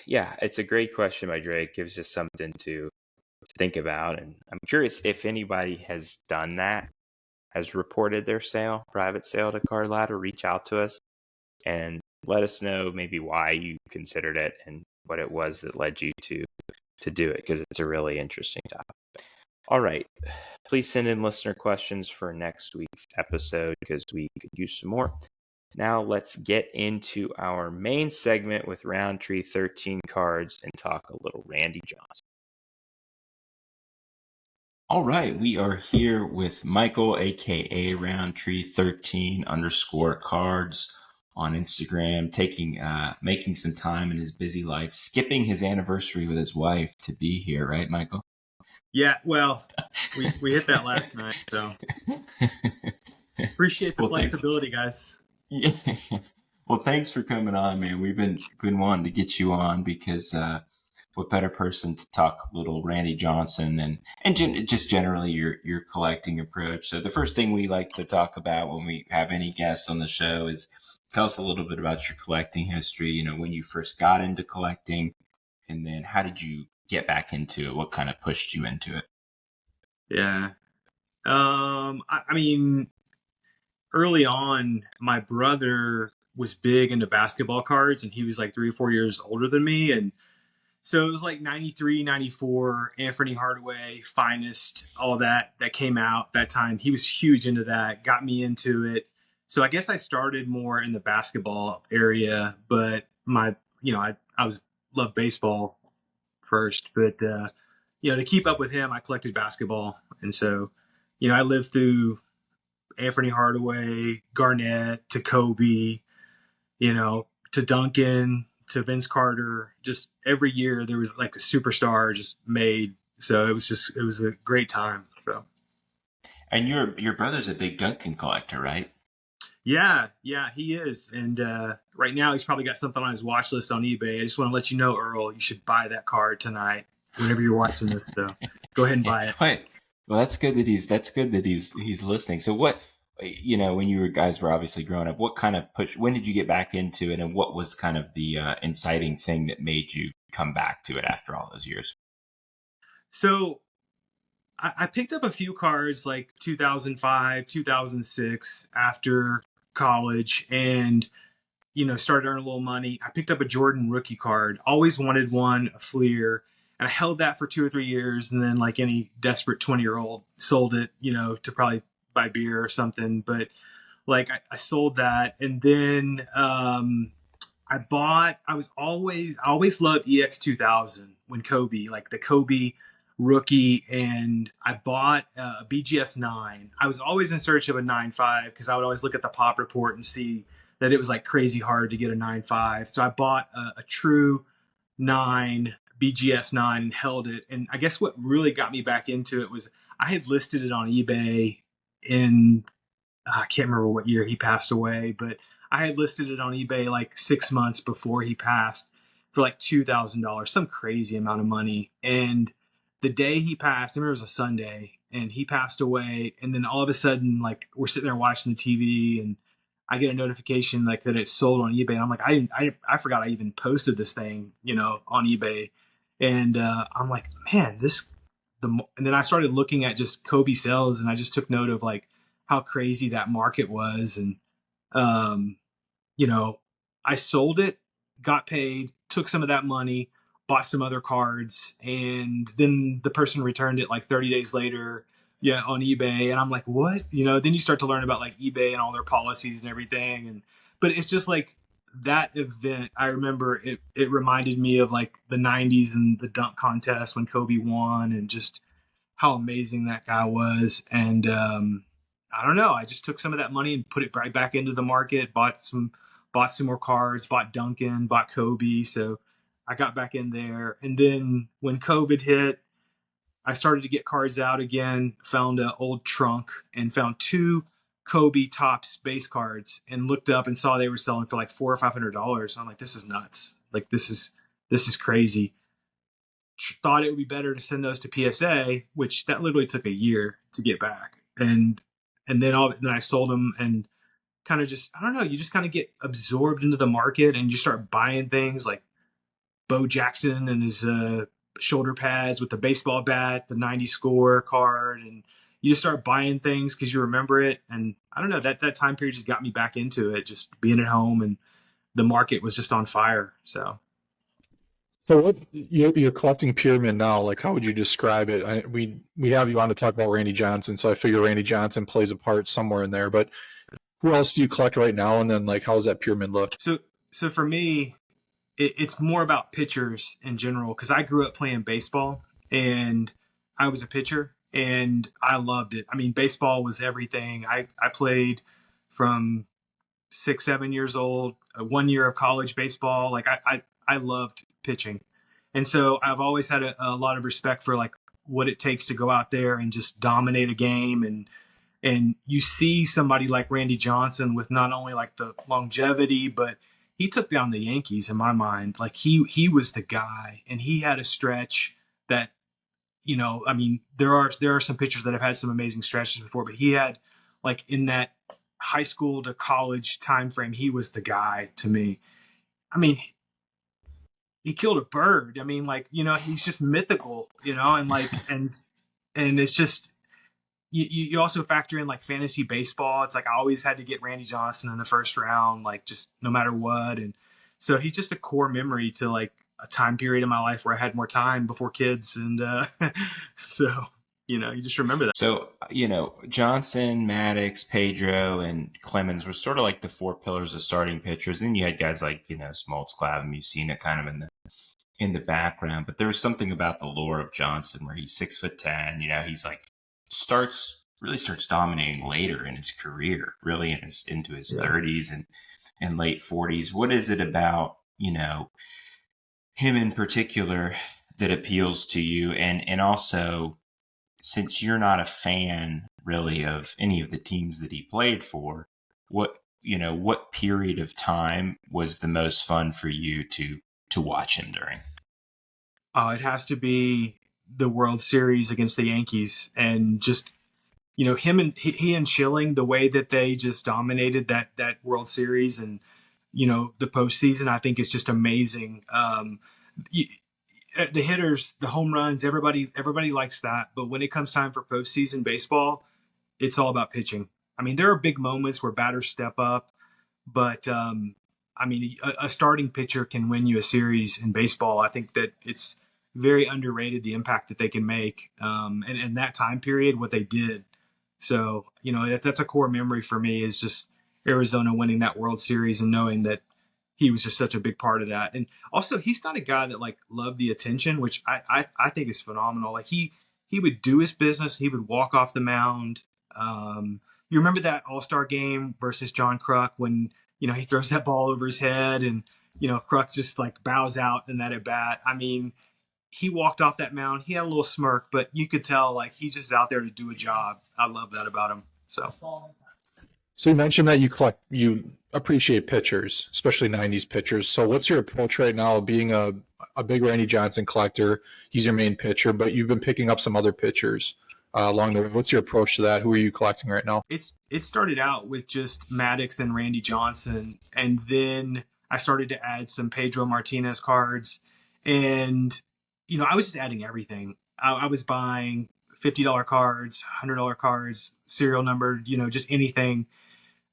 yeah, it's a great question by Drake. Gives us something to think about, and I'm curious if anybody has done that, has reported their private sale to Card Ladder. Reach out to us and let us know maybe why you considered it and what it was that led you to do it, because it's a really interesting topic. All right. Please send in listener questions for next week's episode because we could use some more. Now let's get into our main segment with Roundtree 13 cards and talk a little Randy Johnson. All right, we are here with Michael, aka Roundtree 13 _ cards on Instagram, making some time in his busy life, skipping his anniversary with his wife to be here, right, Michael? Yeah, well, we hit that last night, so appreciate the flexibility, guys. Yeah. Well, thanks for coming on, man. We've been wanting to get you on because what better person to talk a little Randy Johnson and just generally your collecting approach. So the first thing we like to talk about when we have any guest on the show is tell us a little bit about your collecting history. When you first got into collecting, and then how did you get back into it? What kind of pushed you into it? Yeah. I mean, early on, my brother was big into basketball cards, and he was like 3 or 4 years older than me. And so it was like 93, 94, Anthony Hardaway, Finest, all that came out that time. He was huge into that, got me into it. So I guess I started more in the basketball area, but I was loved baseball first, but to keep up with him, I collected basketball. And so, I lived through Anthony Hardaway, Garnett, to Kobe, to Duncan, to Vince Carter. Just every year there was like a superstar just made. So it was a great time. So. And your brother's a big Duncan collector, right? Yeah, he is. And right now he's probably got something on his watch list on eBay. I just want to let you know, Earl, you should buy that card tonight whenever you're watching this. So go ahead and buy it. Wait, well, that's good that he's listening. So what, when you guys were obviously growing up, what kind of when did you get back into it, and what was kind of the inciting thing that made you come back to it after all those years? So I picked up a few cards like 2005, 2006 after college, and started earning a little money. I picked up a Jordan rookie card. Always wanted one, a Fleer, and I held that for 2 or 3 years, and then like any desperate 20-year-old, sold it, to probably buy beer or something. But like I sold that, and then I always loved EX2000 when Kobe, like the Kobe rookie, and I bought a BGS 9. I was always in search of a 9.5 because I would always look at the pop report and see that it was like crazy hard to get a 9.5. So I bought a true 9, BGS 9, and held it. And I guess what really got me back into it was I had listed it on eBay in I can't remember what year he passed away, but I had listed it on eBay like 6 months before he passed for like $2,000, some crazy amount of money. And the day he passed, I remember it was a Sunday, and he passed away. And then all of a sudden, like we're sitting there watching the TV, and I get a notification like that it's sold on eBay. And I'm like, I forgot I even posted this thing, on eBay. And I'm like, man, and then I started looking at just Kobe sales, and I just took note of like how crazy that market was. And, um, you know, I sold it, got paid, took some of that money, bought some other cards, and then the person returned it like 30 days later, yeah, on eBay. And I'm like, what? Then you start to learn about like eBay and all their policies and everything. But it's just like that event. I remember it reminded me of like the 90s and the dunk contest when Kobe won, and just how amazing that guy was. And I don't know. I just took some of that money and put it right back into the market. Bought some more cards. Bought Duncan. Bought Kobe. So I got back in there. And then when COVID hit, I started to get cards out again. Found an old trunk and found two Kobe Topps base cards, and looked up and saw they were selling for like $400 or $500. I'm like, this is nuts. Like this is crazy. Thought it would be better to send those to PSA, which that literally took a year to get back. And then I sold them, and kind of just, I don't know, you just kind of get absorbed into the market, and you start buying things like Bo Jackson and his shoulder pads with the baseball bat, the 90 score card, and you just start buying things because you remember it. And I don't know, that time period just got me back into it, just being at home, and the market was just on fire. So what you're collecting pyramid now? Like, how would you describe it? We have you on to talk about Randy Johnson, so I figure Randy Johnson plays a part somewhere in there. But who else do you collect right now? And then like, how does that pyramid look? So for me, it's more about pitchers in general, because I grew up playing baseball, and I was a pitcher, and I loved it. I mean, baseball was everything. I played from 6, 7 years old, 1 year of college baseball. Like I loved pitching. And so I've always had a lot of respect for like what it takes to go out there and just dominate a game. And you see somebody like Randy Johnson with not only like the longevity, but he took down the Yankees in my mind. Like he was the guy, and he had a stretch that, I mean, there are some pitchers that have had some amazing stretches before, but he had, like, in that high school to college time frame, he was the guy to me. I mean, he killed a bird. I mean, like, he's just mythical, and like, and it's just, you also factor in like fantasy baseball. It's like I always had to get Randy Johnson in the first round, like just no matter what. And so he's just a core memory to like a time period in my life where I had more time before kids. And so, you just remember that. So, Johnson, Maddox, Pedro, and Clemens were sort of like the four pillars of starting pitchers. And you had guys like, Smoltz, Clavin, you've seen it kind of in the background. But there was something about the lore of Johnson where he's 6'10", he's like, really starts dominating later in his career, really into his 30s and late 40s. What is it about, him in particular that appeals to you? And also, since you're not a fan really of any of the teams that he played for, what period of time was the most fun for you to watch him during? It has to be the World Series against the Yankees, and just, him and he and Schilling, the way that they just dominated that World Series, and the postseason, I think is just amazing. The hitters, the home runs, everybody likes that, but when it comes time for postseason baseball, it's all about pitching. I mean, there are big moments where batters step up, but I mean, a starting pitcher can win you a series in baseball. I think that it's very underrated, the impact that they can make, and that time period, what they did. So, that's a core memory for me, is just Arizona winning that World Series and knowing that he was just such a big part of that. And also, he's not a guy that like loved the attention, which I think is phenomenal. Like he would do his business. He would walk off the mound. You remember that All-Star game versus John Kruk when, he throws that ball over his head, and, Kruk just like bows out in that at bat. I mean, he walked off that mound. He had a little smirk, but you could tell like he's just out there to do a job. I love that about him. So So you mentioned that you appreciate pitchers, especially 90s pitchers. So what's your approach right now, being a big Randy Johnson collector? He's your main pitcher, but you've been picking up some other pitchers along the way. What's your approach to that? Who are you collecting right now? It started out with just Maddox and Randy Johnson, and then I started to add some Pedro Martinez cards, and I was just adding everything. I was buying $50 cards, $100 cards, serial numbered, just anything.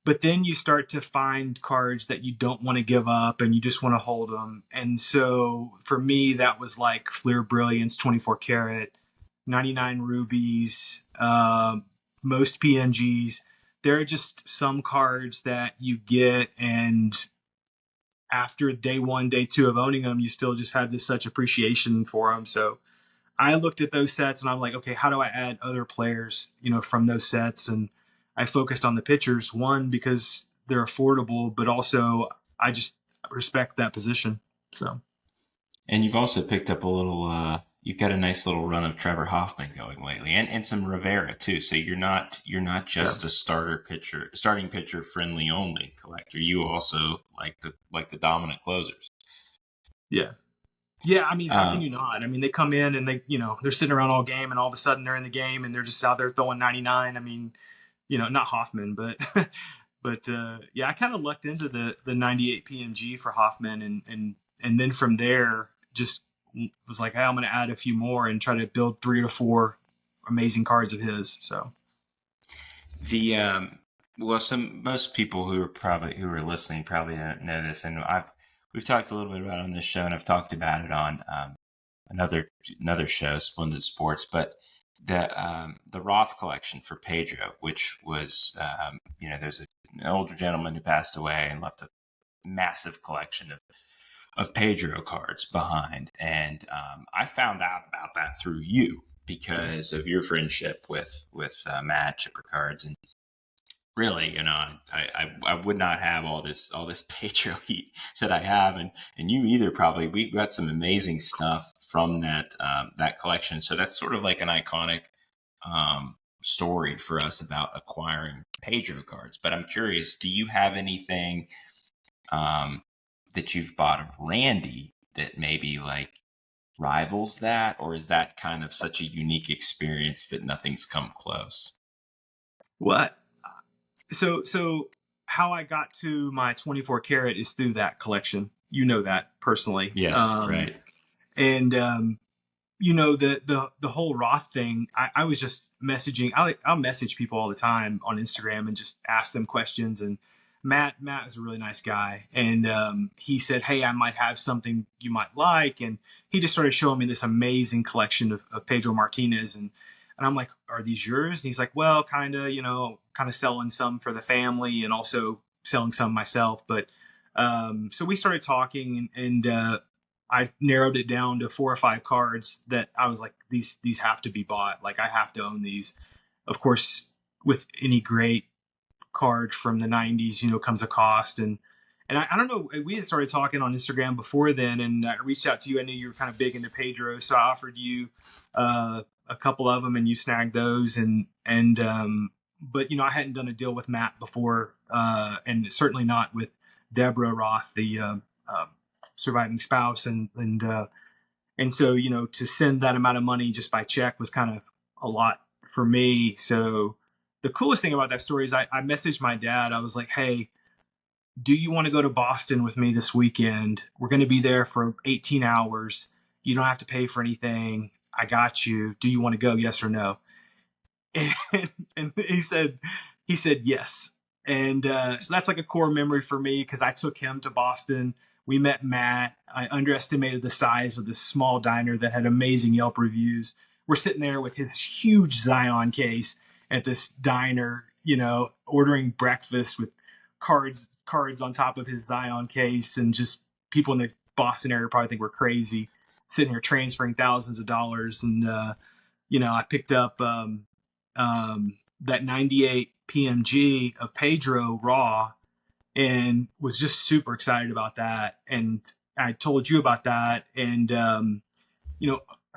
But then you start to find cards that you don't want to give up and you just want to hold them. And so for me, that was like Fleer Brilliance, 24 karat, 99 rubies, most PNGs. There are just some cards that you get, and after day one, day two of owning them, you still just have this such appreciation for them. So I looked at those sets and I'm like, okay, how do I add other players, from those sets? And I focused on the pitchers, one, because they're affordable, but also I just respect that position. So, And you've also picked up a little. You've got a nice little run of Trevor Hoffman going lately, and some Rivera too. So you're not just the starting pitcher friendly only collector. You also like the dominant closers. Yeah. Yeah, I mean, how can you not? I mean, they come in and they're sitting around all game, and all of a sudden they're in the game and they're just out there throwing 99. I mean, not Hoffman, but yeah, I kind of lucked into the 98 PMG for Hoffman, and then from there just was like, hey, I'm going to add a few more and try to build 3 to 4 amazing cards of his. So the most people who are listening probably don't know this, and we've talked a little bit about it on this show, and I've talked about it on another show, Splendid Sports, but the Roth collection for Pedro, which was there's an older gentleman who passed away and left a massive collection of Pedro cards behind, and I found out about that through you because of your friendship with Matt Chipper Cards. And really, I would not have all this Pedro heat that I have, and you either. Probably we got some amazing stuff from that collection. So that's sort of like an iconic story for us about acquiring Pedro cards. But I'm curious, do you have anything that you've bought of Randy that maybe like rivals that, or is that kind of such a unique experience that nothing's come close? What? So how I got to my 24 karat is through that collection. You know that personally. Yes, right. And the whole Roth thing, I was just messaging. I'll message people all the time on Instagram and just ask them questions. And Matt is a really nice guy, and he said, hey, I might have something you might like, and he just started showing me this amazing collection of Pedro Martinez, and I'm like, are these yours? And he's like, well, kind of selling some for the family and also selling some myself. But so we started talking, and I narrowed it down to 4 or 5 cards that I was like, these have to be bought. Like, I have to own these. Of course, with any great card from the 90s, comes a cost. And I don't know, we had started talking on Instagram before then, and I reached out to you. I knew you were kind of big into Pedro, so I offered you a couple of them, and you snagged those. But I hadn't done a deal with Matt before, and certainly not with Deborah Roth, the surviving spouse, and so to send that amount of money just by check was kind of a lot for me. So the coolest thing about that story is I messaged my dad. I was like, hey, do you want to go to Boston with me this weekend? We're going to be there for 18 hours. You don't have to pay for anything. I got you. Do you want to go? Yes or no? And he said yes. And so that's like a core memory for me, because I took him to Boston. We met Matt. I underestimated the size of this small diner that had amazing Yelp reviews. We're sitting there with his huge Zion case at this diner, ordering breakfast with cards on top of his Zion case, and just people in the Boston area probably think we're crazy, sitting here transferring thousands of dollars. And I picked up that 98 PMG of Pedro Raw, and was just super excited about that. And I told you about that, and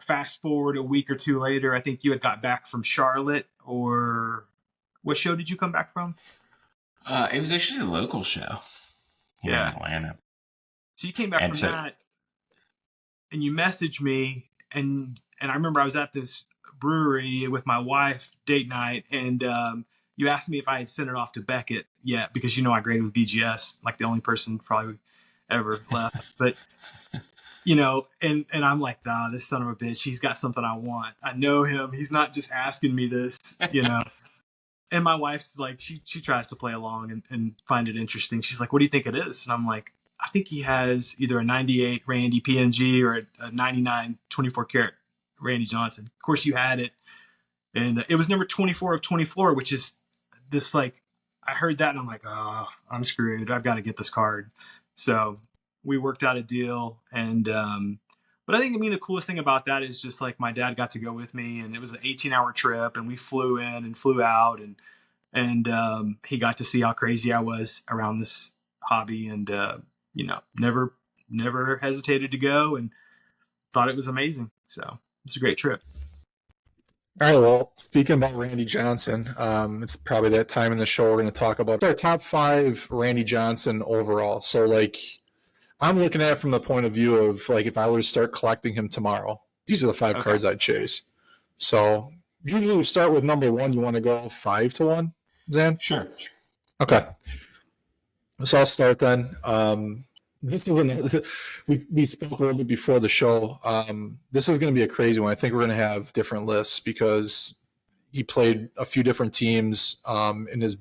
fast forward a week or two later, I think you had got back from Charlotte, or what show did you come back from? It was actually a local show here in Yeah. Atlanta. So you came back And from so, that, and you messaged me, and I remember I was at this brewery with my wife date night, and you asked me if I had sent it off to Beckett yet, because I graded with BGS, like the only person probably ever left. But and I'm like, nah, this son of a bitch, he's got something I want. I know him. He's not just asking me this. And my wife's like, she tries to play along and find it interesting. She's like, what do you think it is? And I'm like, I think he has either a 98 Randy PNG or a 99 24 karat Randy Johnson. Of course, you had it. And it was number 24 of 24, which is this, like, I heard that and I'm like, oh, I'm screwed. I've got to get this card. So we worked out a deal. But I think, the coolest thing about that is just like my dad got to go with me, and it was an 18-hour trip, and we flew in and flew out, and he got to see how crazy I was around this hobby, and never hesitated to go, and thought it was amazing. So it's a great trip. All right, well, speaking about Randy Johnson, it's probably that time in the show we're going to talk about our top 5 Randy Johnson overall. So, like, I'm looking at it from the point of view of, like, if I were to start collecting him tomorrow, these are the 5 cards I'd chase. So, usually we start with number 1. You want to go 5 to 1, Zan? sure. Okay. So I'll start then. This is another. We spoke a little bit before the show. This is going to be a crazy one. I think we're going to have different lists because he played a few different teams in his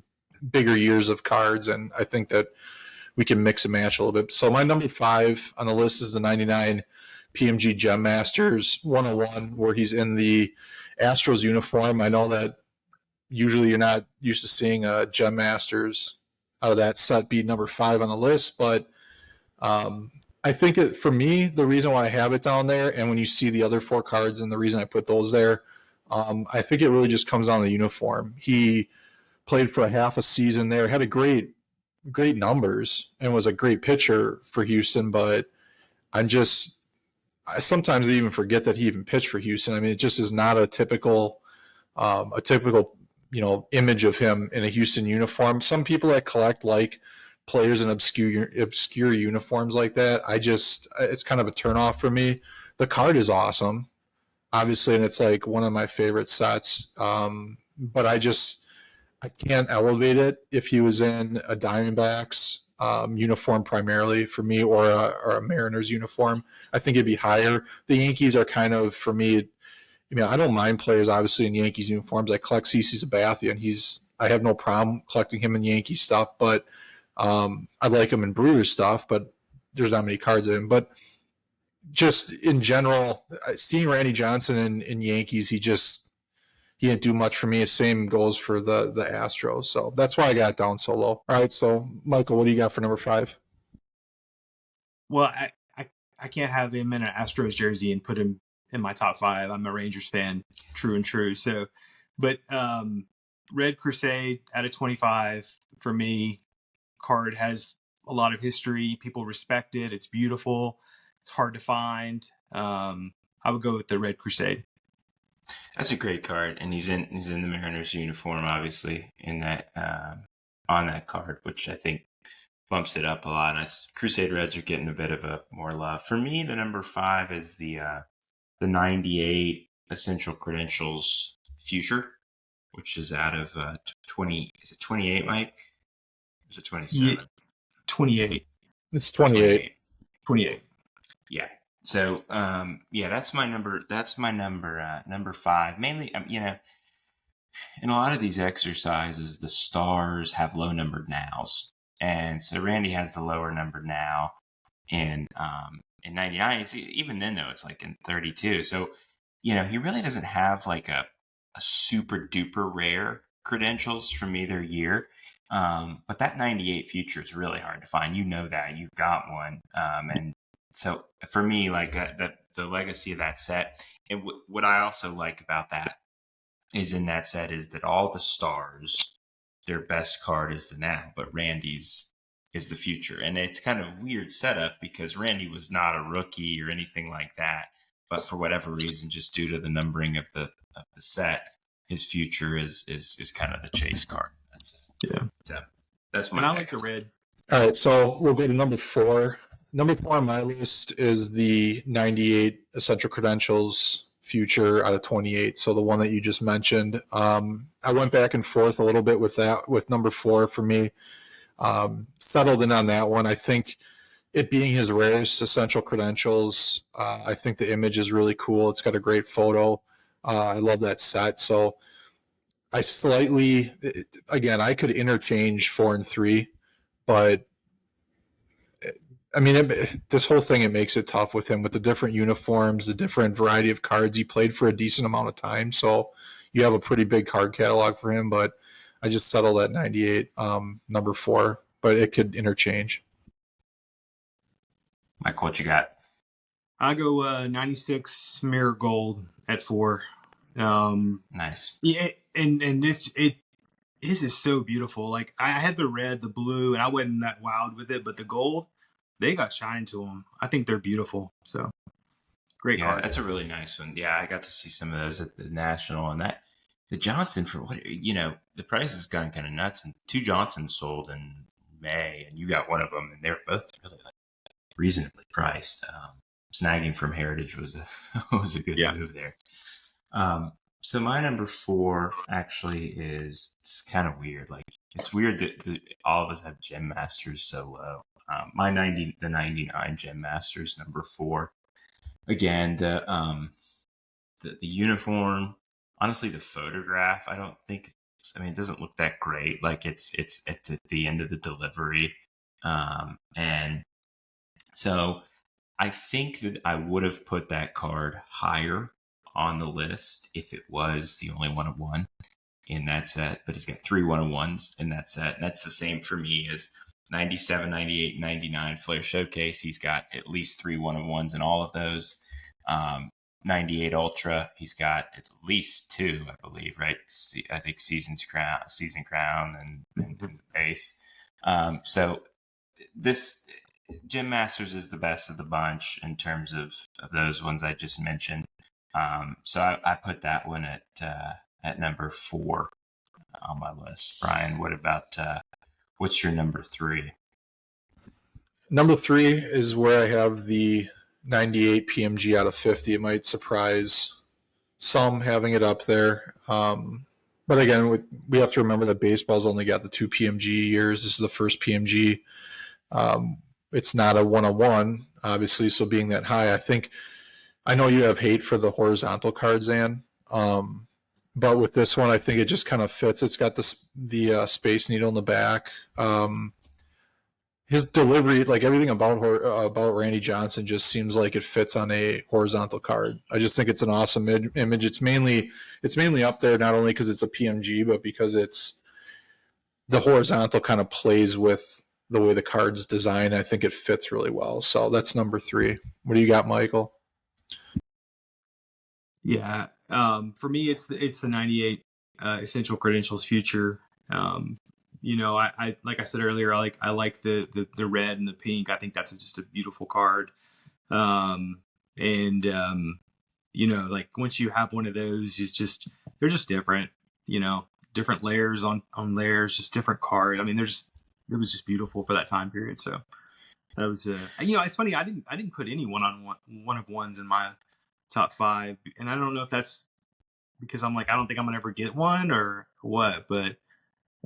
bigger years of cards, and I think that we can mix and match a little bit. So my number 5 on the list is the 99 PMG Gem Masters 101, where he's in the Astros uniform. I know that usually you're not used to seeing a Gem Masters out of that set be number 5 on the list, but I think for me, the reason why I have it down there, and when you see the other 4 cards and the reason I put those there, I think it really just comes down to the uniform. He played for a half a season there, had a great numbers, and was a great pitcher for Houston, but I sometimes even forget that he even pitched for Houston. I mean, it just is not a typical image of him in a Houston uniform. Some people that collect like players in obscure uniforms like that. It's kind of a turnoff for me. The card is awesome, obviously, and it's like one of my favorite sets. But I can't elevate it if he was in a Diamondbacks uniform primarily for me, or a Mariners uniform. I think it'd be higher. The Yankees are kind of, for me, I don't mind players obviously in Yankees uniforms. I collect CeCe Sabathia, and I have no problem collecting him in Yankee stuff, but I like him in Brewers stuff, but there's not many cards of him. But just in general, seeing Randy Johnson in Yankees, he didn't do much for me. The same goes for the Astros. So that's why I got down so low. All right, so Michael, what do you got for number 5? Well, I can't have him in an Astros jersey and put him in my top 5. I'm a Rangers fan, true and true. So, but Red Crusade out of 25 for me. Card has a lot of history. People respect it. It's beautiful. It's hard to find. I would go with the Red Crusade. That's a great card, and he's in the Mariners uniform, obviously, in that on that card, which I think bumps it up a lot. Crusade Reds are getting a bit of a more love. For me, the number 5 is the 98 Essential Credentials Future, which is out of 20. Is it 28, Mike? Or is it 27? 28. It's 28. 28. Yeah. So, that's my number. That's my number 5. Mainly, in a lot of these exercises, the stars have low numbered nows, and so Randy has the lower number now in 99. Even then, though, it's like in 32. So, he really doesn't have like a super duper rare credentials from either year. But that 98 future is really hard to find. That you've got one. And so for me, like the legacy of that set, and what I also like about that is in that set is that all the stars, their best card is the now, but Randy's is the future. And it's kind of weird setup because Randy was not a rookie or anything like that. But for whatever reason, just due to the numbering of the set, his future is kind of the chase card. That's it. Yeah. So That's my And I pick. like the red. All right, so we'll go to number 4. Number 4 on my list is the 98 Essential Credentials Future out of 28. So the one that you just mentioned. I went back and forth a little bit with that, with number 4 for me. Settled in on that one. I think it being his rarest Essential Credentials, I think the image is really cool. It's got a great photo. I love that set. So I slightly, again, I could interchange 4 and 3, but I mean, this whole thing, it makes it tough with him with the different uniforms, the different variety of cards. He played for a decent amount of time, so you have a pretty big card catalog for him. But I just settled at 98, number 4, but it could interchange. Mike, what you got? I go 96 Mirror Gold at 4. Nice. Yeah, and this is so beautiful. Like I had the red, the blue, and I wasn't that wild with it, but the gold, they got shine to them. I think they're beautiful. So great Yeah, card. that's a really nice one. Yeah, I got to see some of those at the National, and that the Johnson for what the price has gone kind of nuts, and 2 Johnsons sold in May, and you got one of them, and they're both really like reasonably priced. Snagging from Heritage was a was a good move there. So my number 4 actually is, it's kind of weird. Like, it's weird that all of us have Gem Masters so low. My 99 Gem Masters number 4. Again, the uniform, honestly, the photograph, I don't think, it doesn't look that great. Like it's at the end of the delivery. And so I think that I would have put that card higher on the list if it was the only 1/1 in that set, but it's got 3 1/1s in that set. And that's the same for me as 97, 98, 99 Flair Showcase. He's got at least 3 1/1s in all of those. 98 Ultra, he's got at least 2, I believe, right? I think Season Crown, and the base. So this Gym Masters is the best of the bunch in terms of those ones I just mentioned. So I put that one at number 4 on my list. Brian, what about what's your number 3? Number 3 is where I have the 98 PMG out of 50. It might surprise some having it up there. But again, we have to remember that baseball's only got the 2 PMG years. This is the first PMG. It's not a 1/1, obviously, so being that high, I know you have hate for the horizontal cards, Zan. But with this one, I think it just kind of fits. It's got the Space Needle in the back. His delivery, like everything about Randy Johnson, just seems like it fits on a horizontal card. I just think it's an awesome image. It's mainly up there not only because it's a PMG, but because it's the horizontal kind of plays with the way the card's designed. I think it fits really well. So that's number 3. What do you got, Michael? Yeah. For me, it's the 98 Essential Credentials Future. I like I said earlier, I like the red and the pink. I think that's just a beautiful card. Like once you have one of those, they're just different. Different layers on layers, just different card. It was just beautiful for that time period. So that was it's funny. I didn't put any one of ones in my top 5, and I don't know if that's because I'm like, I don't think I'm gonna ever get one or what, but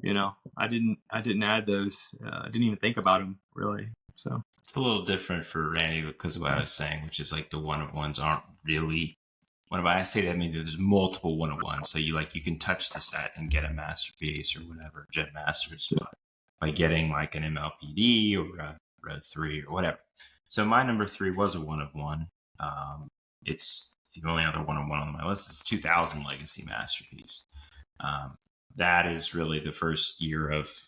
I didn't add those. I didn't even think about them really. So it's a little different for Randy because of what I was saying, which is like the 1/1s aren't really one of. I say that, I mean there's multiple 1/1s, so you can touch the set and get a masterpiece or whatever, Gem Masters, by getting like an MLPD or a Row 3 or whatever. So my number 3 was a 1/1. It's the only other 1/1 on my list. It's 2000 Legacy Masterpiece. That is really the first year of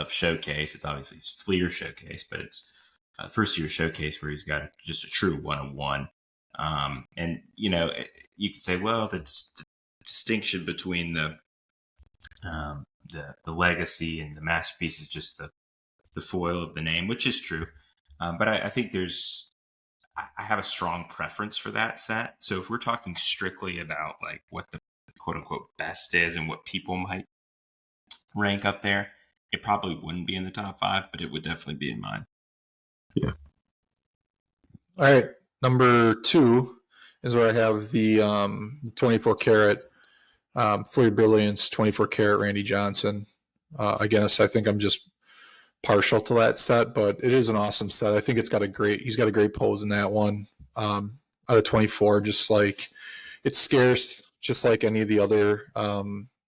Showcase. It's obviously his Fleer Showcase, but it's first year Showcase where he's got just a true 1/1. And you could say, well, the distinction between the Legacy and the Masterpiece is just the foil of the name, which is true. But I think I have a strong preference for that set. So if we're talking strictly about like what the quote unquote best is and what people might rank up there, it probably wouldn't be in the top 5, but it would definitely be in mine. Yeah. All right, number 2 is where I have the 24 karat Flurry Brilliance 24 karat Randy Johnson. Again, I think I'm just partial to that set, but it is an awesome set. I think he's got a great pose in that one. Out of 24, just like it's scarce, just like any of the other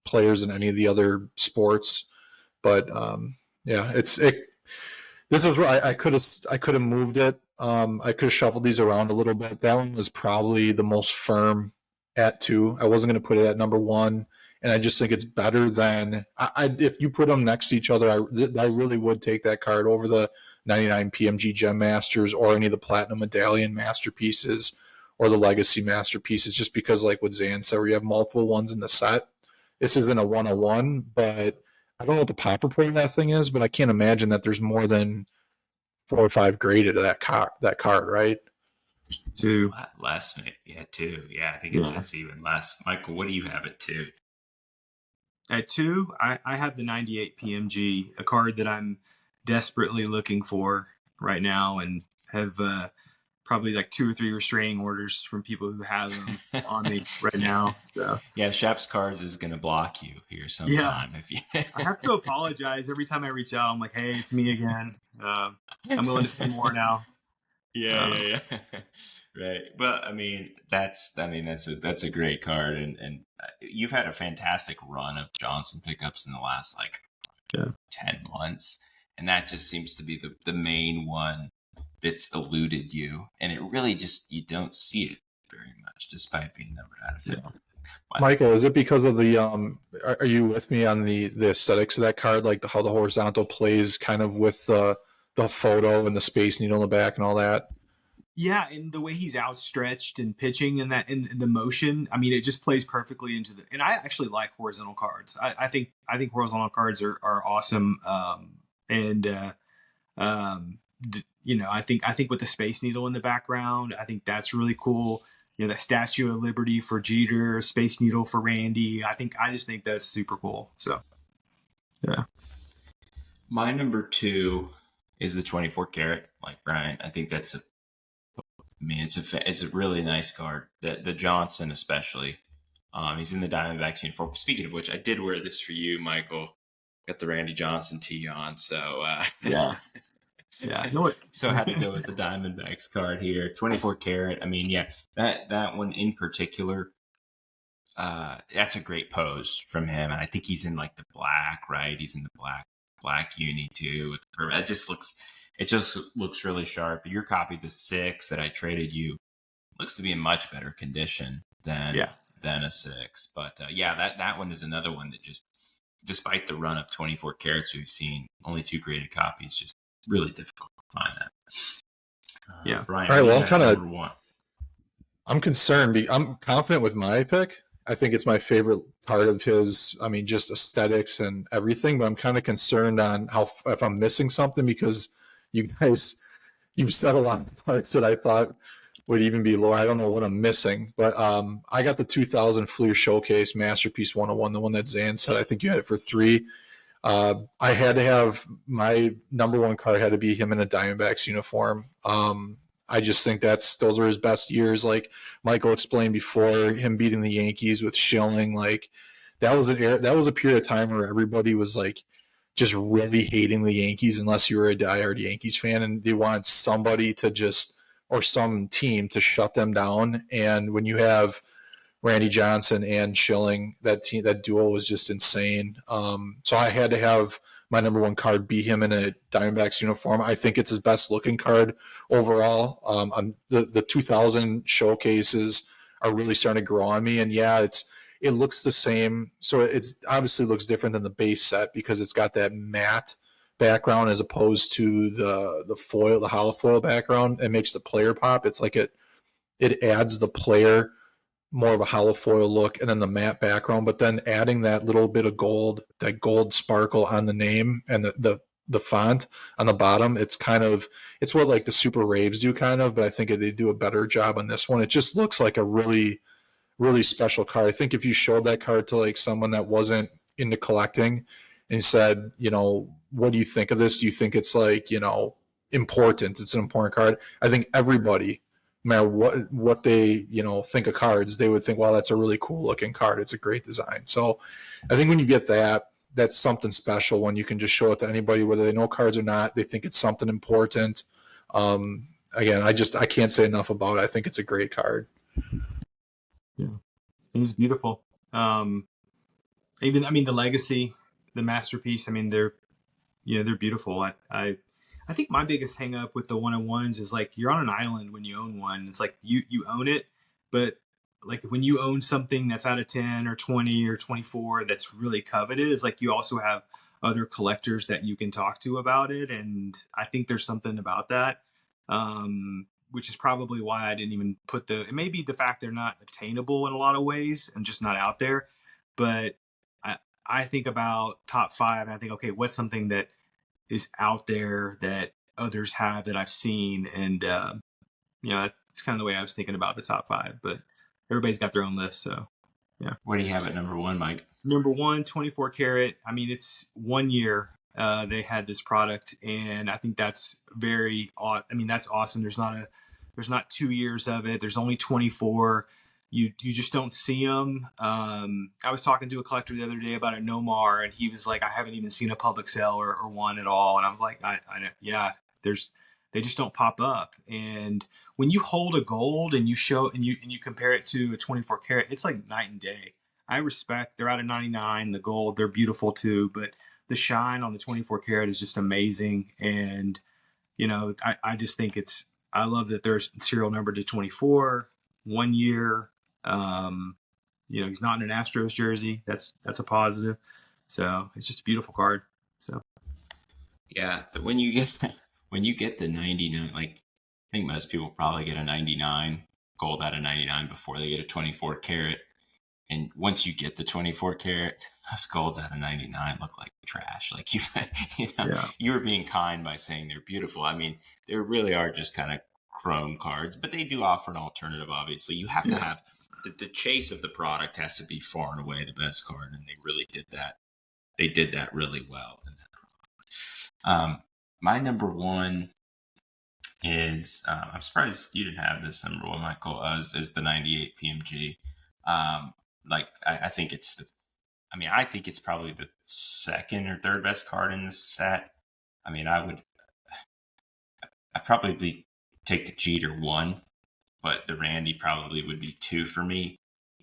players in any of the other sports. But yeah, this is where I could have moved it. I could have shuffled these around a little bit. That one was probably the most firm at 2. I wasn't going to put it at number 1, and I just think it's better than if you put them next to each other. I really would take that card over the 99 PMG Gem Masters or any of the Platinum Medallion Masterpieces or the Legacy Masterpieces, just because, like what Zan said, where you have multiple ones in the set. This isn't a 101, but I don't know what the pop report of that thing is, but I can't imagine that there's more than 4 or 5 graded to that card, right? 2. Less, yeah, 2. Yeah, I think it's even less. Michael, what do you have at 2? At 2, I have the 98 PMG, a card that I'm desperately looking for right now, and have probably like 2 or 3 restraining orders from people who have them on me right now. So yeah, Shep's Cards is going to block you here sometime. Yeah. If you I have to apologize every time I reach out. I'm like, hey, it's me again. I'm willing to pay more now. Yeah. Right. But I mean, that's a great card, and you've had a fantastic run of Johnson pickups in the last 10 months, and that just seems to be the main one that's eluded you, and it really just, you don't see it very much despite being numbered out of 50. Yeah. Michael, is it because of the are you with me on the aesthetics of that card, like how the horizontal plays kind of with the photo and the Space Needle in the back and all that? Yeah, and the way he's outstretched and pitching in the motion, I mean, it just plays perfectly into the. And I actually like horizontal cards. I think horizontal cards are awesome. I think with the Space Needle in the background, I think that's really cool. That Statue of Liberty for Jeter, Space Needle for Randy. I just think that's super cool. So, yeah. My number 2 is the 24 karat, like Brian. I think that's it's a really nice card. The Johnson especially. He's in the Diamondbacks uniform. Speaking of which, I did wear this for you, Michael. Got the Randy Johnson tee on, so yeah. Yeah, I know it. So I had to go with the Diamondbacks card here. 24 karat. I mean, yeah, that one in particular, that's a great pose from him. And I think he's in like the black, right? He's in the black uni too. It just looks really sharp. Your copy, the 6 that I traded you, looks to be in much better condition than a 6. But that one is another one that just, despite the run of 24 carats we've seen, only 2 graded copies, just really difficult to find that. Brian, all right, well, I'm concerned. I'm confident with my pick. I think it's my favorite part of his, I mean, just aesthetics and everything, but I'm kind of concerned on if I'm missing something, because you guys, you've said a lot of parts that I thought would even be lower. I don't know what I'm missing, but I got the 2000 Fleer Showcase Masterpiece 101, the one that Zan said. I think you had it for 3. I had to have my number 1 card had to be him in a Diamondbacks uniform. I just think those are his best years. Like Michael explained before, him beating the Yankees with Schilling, like that was a period of time where everybody was like just really hating the Yankees unless you were a diehard Yankees fan, and they wanted somebody or some team to shut them down. And when you have Randy Johnson and Schilling, that duo was just insane. So I had to have my number 1 card be him in a Diamondbacks uniform. I think it's his best looking card overall. The 2000 showcases are really starting to grow on me, and it looks the same. So it's obviously looks different than the base set because it's got that matte background as opposed to the foil, the hollow foil background. It makes the player pop. It's like it adds the player more of a hollow foil look, and then the matte background, but then adding that little bit of gold, that gold sparkle on the name and the font on the bottom. It's what like the Super Raves do kind of, but I think they do a better job on this one. It just looks like a really, really special card. I think if you showed that card to like someone that wasn't into collecting and he said, what do you think of this? Do you think it's like, important? It's an important card. I think everybody, no matter what they, think of cards, they would think, wow, that's a really cool looking card. It's a great design. So I think when you get that, that's something special when you can just show it to anybody, whether they know cards or not. They think it's something important. Again, I can't say enough about it. I think it's a great card. Yeah, it was beautiful. Even, I mean, the legacy, the masterpiece. I mean, they're beautiful. I think my biggest hang up with the 1-on-1s is like you're on an island when you own one. It's like you own it, but like when you own something that's out of 10 or 20 or 24 that's really coveted, is like you also have other collectors that you can talk to about it. And I think there's something about that, which is probably why I didn't even put it may be the fact they're not attainable in a lot of ways and just not out there. But I think about top 5 and I think, okay, what's something that is out there that others have that I've seen? And, it's kind of the way I was thinking about the top 5, but everybody's got their own list. So, yeah. What do you have at number 1, Mike? Number 1, 24 karat. I mean, it's 1 year they had this product, and I think that's that's awesome. There's not 2 years of it. There's only 24. You just don't see them. I was talking to a collector the other day about a Nomar, and he was like, I haven't even seen a public sale or one at all. And I was like, they just don't pop up. And when you hold a gold and you show and you compare it to a 24 karat, it's like night and day. I respect they're out of 99, the gold, they're beautiful too, but the shine on the 24 karat is just amazing. And, I just think I love that there's serial number to 24, 1 year. He's not in an Astros jersey. That's a positive. So it's just a beautiful card. So yeah, when you get the 99, like I think most people probably get a 99 gold out of 99 before they get a 24 karat. And once you get the 24 karat, those golds out of 99 look like trash. Like you were being kind by saying they're beautiful. I mean, they really are just kind of chrome cards, but they do offer an alternative. Obviously, you have to have the chase of the product has to be far and away the best card, and they really did that. They did that really well. My number 1 is I'm surprised you didn't have this number 1, Michael. Is the 98 PMG. I think it's I think it's probably the second or third best card in this set. I mean, I'd probably take the Jeter 1, but the Randy probably would be 2 for me.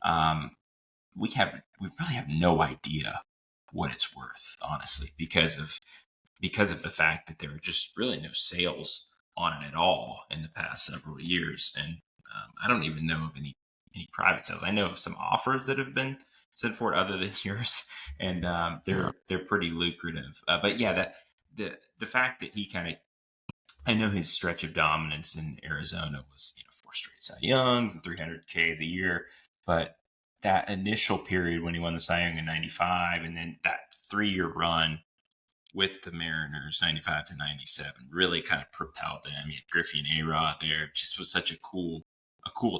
We really have no idea what it's worth, honestly, because of the fact that there are just really no sales on it at all in the past several years. And I don't even know of any private sales. I know of some offers that have been sent for it other than yours, and they're pretty lucrative. But yeah, that the fact that he kind of, I know his stretch of dominance in Arizona was 4 straight Cy Youngs and 300 Ks a year, but that initial period when he won the Cy Young in 95, and then that 3-year run with the Mariners, 95 to 97, really kind of propelled them. He had Griffey and A-Rod there. It just was such a cool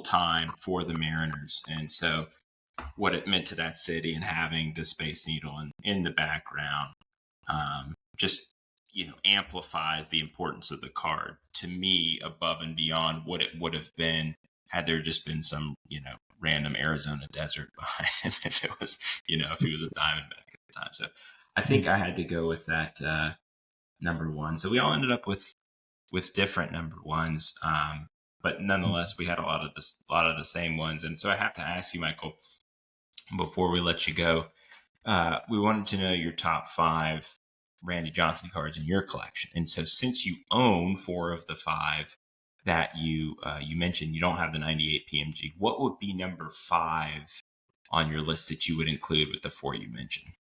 time for the Mariners. And so what it meant to that city and having the Space Needle in the background just amplifies the importance of the card to me above and beyond what it would have been had there just been some random Arizona desert behind him if it was if he was a Diamondback at the time. So I think I had to go with that number 1. So we all ended up with different number 1s, but nonetheless we had a lot of the same ones. And so I have to ask you, Michael, before we let you go, we wanted to know your top 5 Randy Johnson cards in your collection. And so since you own 4 of the 5 that you mentioned, you don't have the 98 PMG, what would be number 5 on your list that you would include with the 4 you mentioned?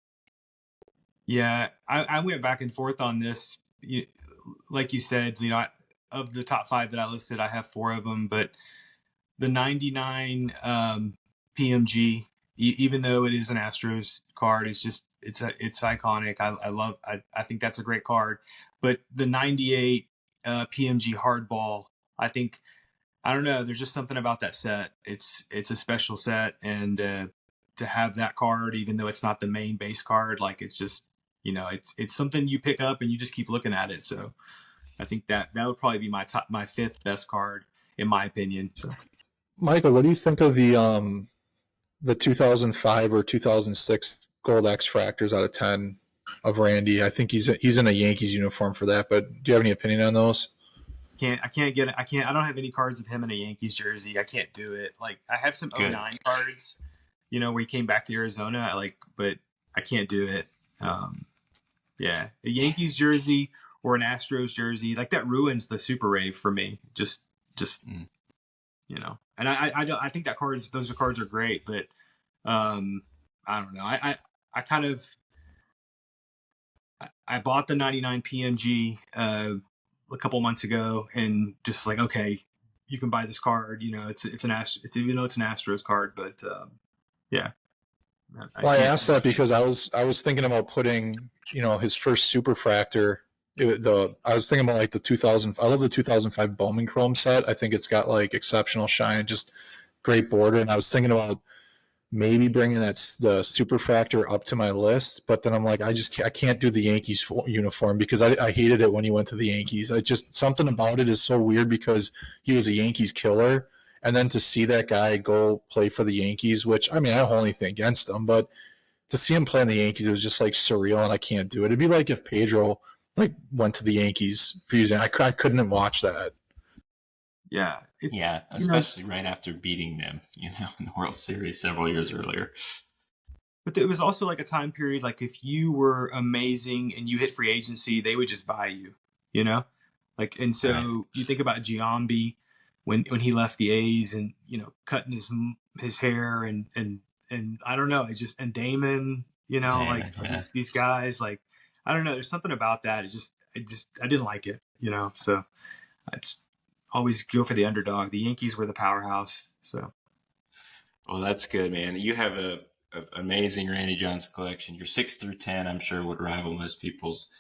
Yeah, I went back and forth on this. Like you said, of the top 5 that I listed, I have 4 of them, but the 99 PMG, even though it is an Astros card, it's iconic. I think that's a great card. But the 98 PMG hardball, I don't know. There's just something about that set. It's a special set, and to have that card, even though it's not the main base card, like it's just it's something you pick up and you just keep looking at it. So I think that would probably be my fifth best card in my opinion. So Michael, what do you think of the 2005 or 2006 Gold X Fractors out of 10 of Randy? I think he's in a Yankees uniform for that, but do you have any opinion on those? I don't have any cards of him in a Yankees jersey. I can't do it. Like I have some Good. 09 cards, where he came back to Arizona. But I can't do it. Yeah, a Yankees jersey or an Astros jersey, like that ruins the Super Rave for me. Just and I don't. I think those cards are great, but I don't know. I kind of I bought the 99 PMG a couple months ago and just like, okay, you can buy this card. It's even though it's an Astros card, but yeah. Well, I asked that because I was thinking about putting his first Superfractor. I was thinking about like the 2000. I love the 2005 Bowman Chrome set. I think it's got like exceptional shine, just great border. And I was thinking about maybe bringing the Superfractor up to my list, but then I'm like, I can't do the Yankees uniform because I hated it when he went to the Yankees. Something about it is so weird because he was a Yankees killer. And then to see that guy go play for the Yankees, which, I mean, I don't hold anything against him, but to see him play in the Yankees, it was just like surreal, and I can't do it. It'd be like if Pedro like went to the Yankees for using. I couldn't watch that. Yeah. Especially right after beating them, in the World Series several years earlier. But it was also like a time period, like if you were amazing and you hit free agency, they would just buy you, and so Right. You think about Giambi when he left the A's and, cutting his hair and I don't know, and Damon, Damon, these guys, like, I don't know, there's something about that. I didn't like it, so it's always go for the underdog. The Yankees were the powerhouse. So. Well, that's good, man. You have a amazing Randy Johnson collection. Your 6 through 10, I'm sure, would rival most people's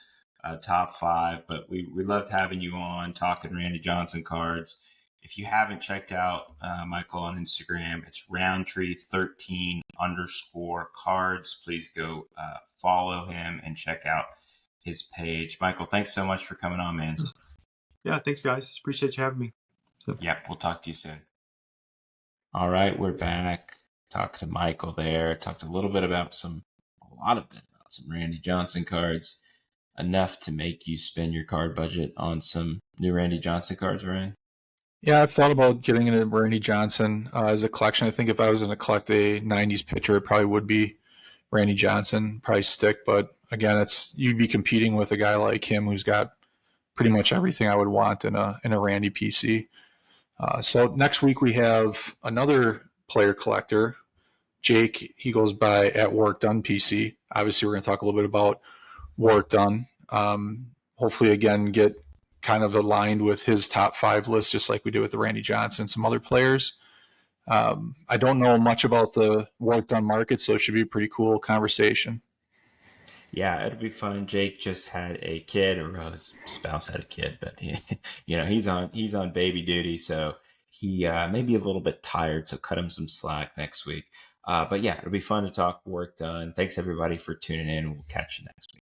top 5. But we loved having you on talking Randy Johnson cards. If you haven't checked out Michael on Instagram, it's Roundtree13_cards. Please go follow him and check out his page. Michael, thanks so much for coming on, man. Yeah, thanks, guys. Appreciate you having me. Yeah, we'll talk to you soon. All right, we're back. Talked to Michael there. Talked a little bit about some Randy Johnson cards. Enough to make you spend your card budget on some new Randy Johnson cards, Ryan? Yeah, I've thought about getting into Randy Johnson as a collection. I think if I was going to collect a 90s pitcher, it probably would be Randy Johnson, probably stick. But again, you'd be competing with a guy like him who's got pretty much everything I would want in a Randy PC. So next week we have another player collector, Jake. He goes by at Work Done PC. Obviously, we're going to talk a little bit about Work Done. Hopefully, again, get kind of aligned with his top 5 list, just like we did with the Randy Johnson and some other players. I don't know much about the Work Done market, so it should be a pretty cool conversation. Yeah, it'll be fun. Jake just had a kid, or his spouse had a kid, but he's on baby duty, so he may be a little bit tired. So cut him some slack next week. But yeah, it'll be fun to talk Work Done. Thanks everybody for tuning in. We'll catch you next week.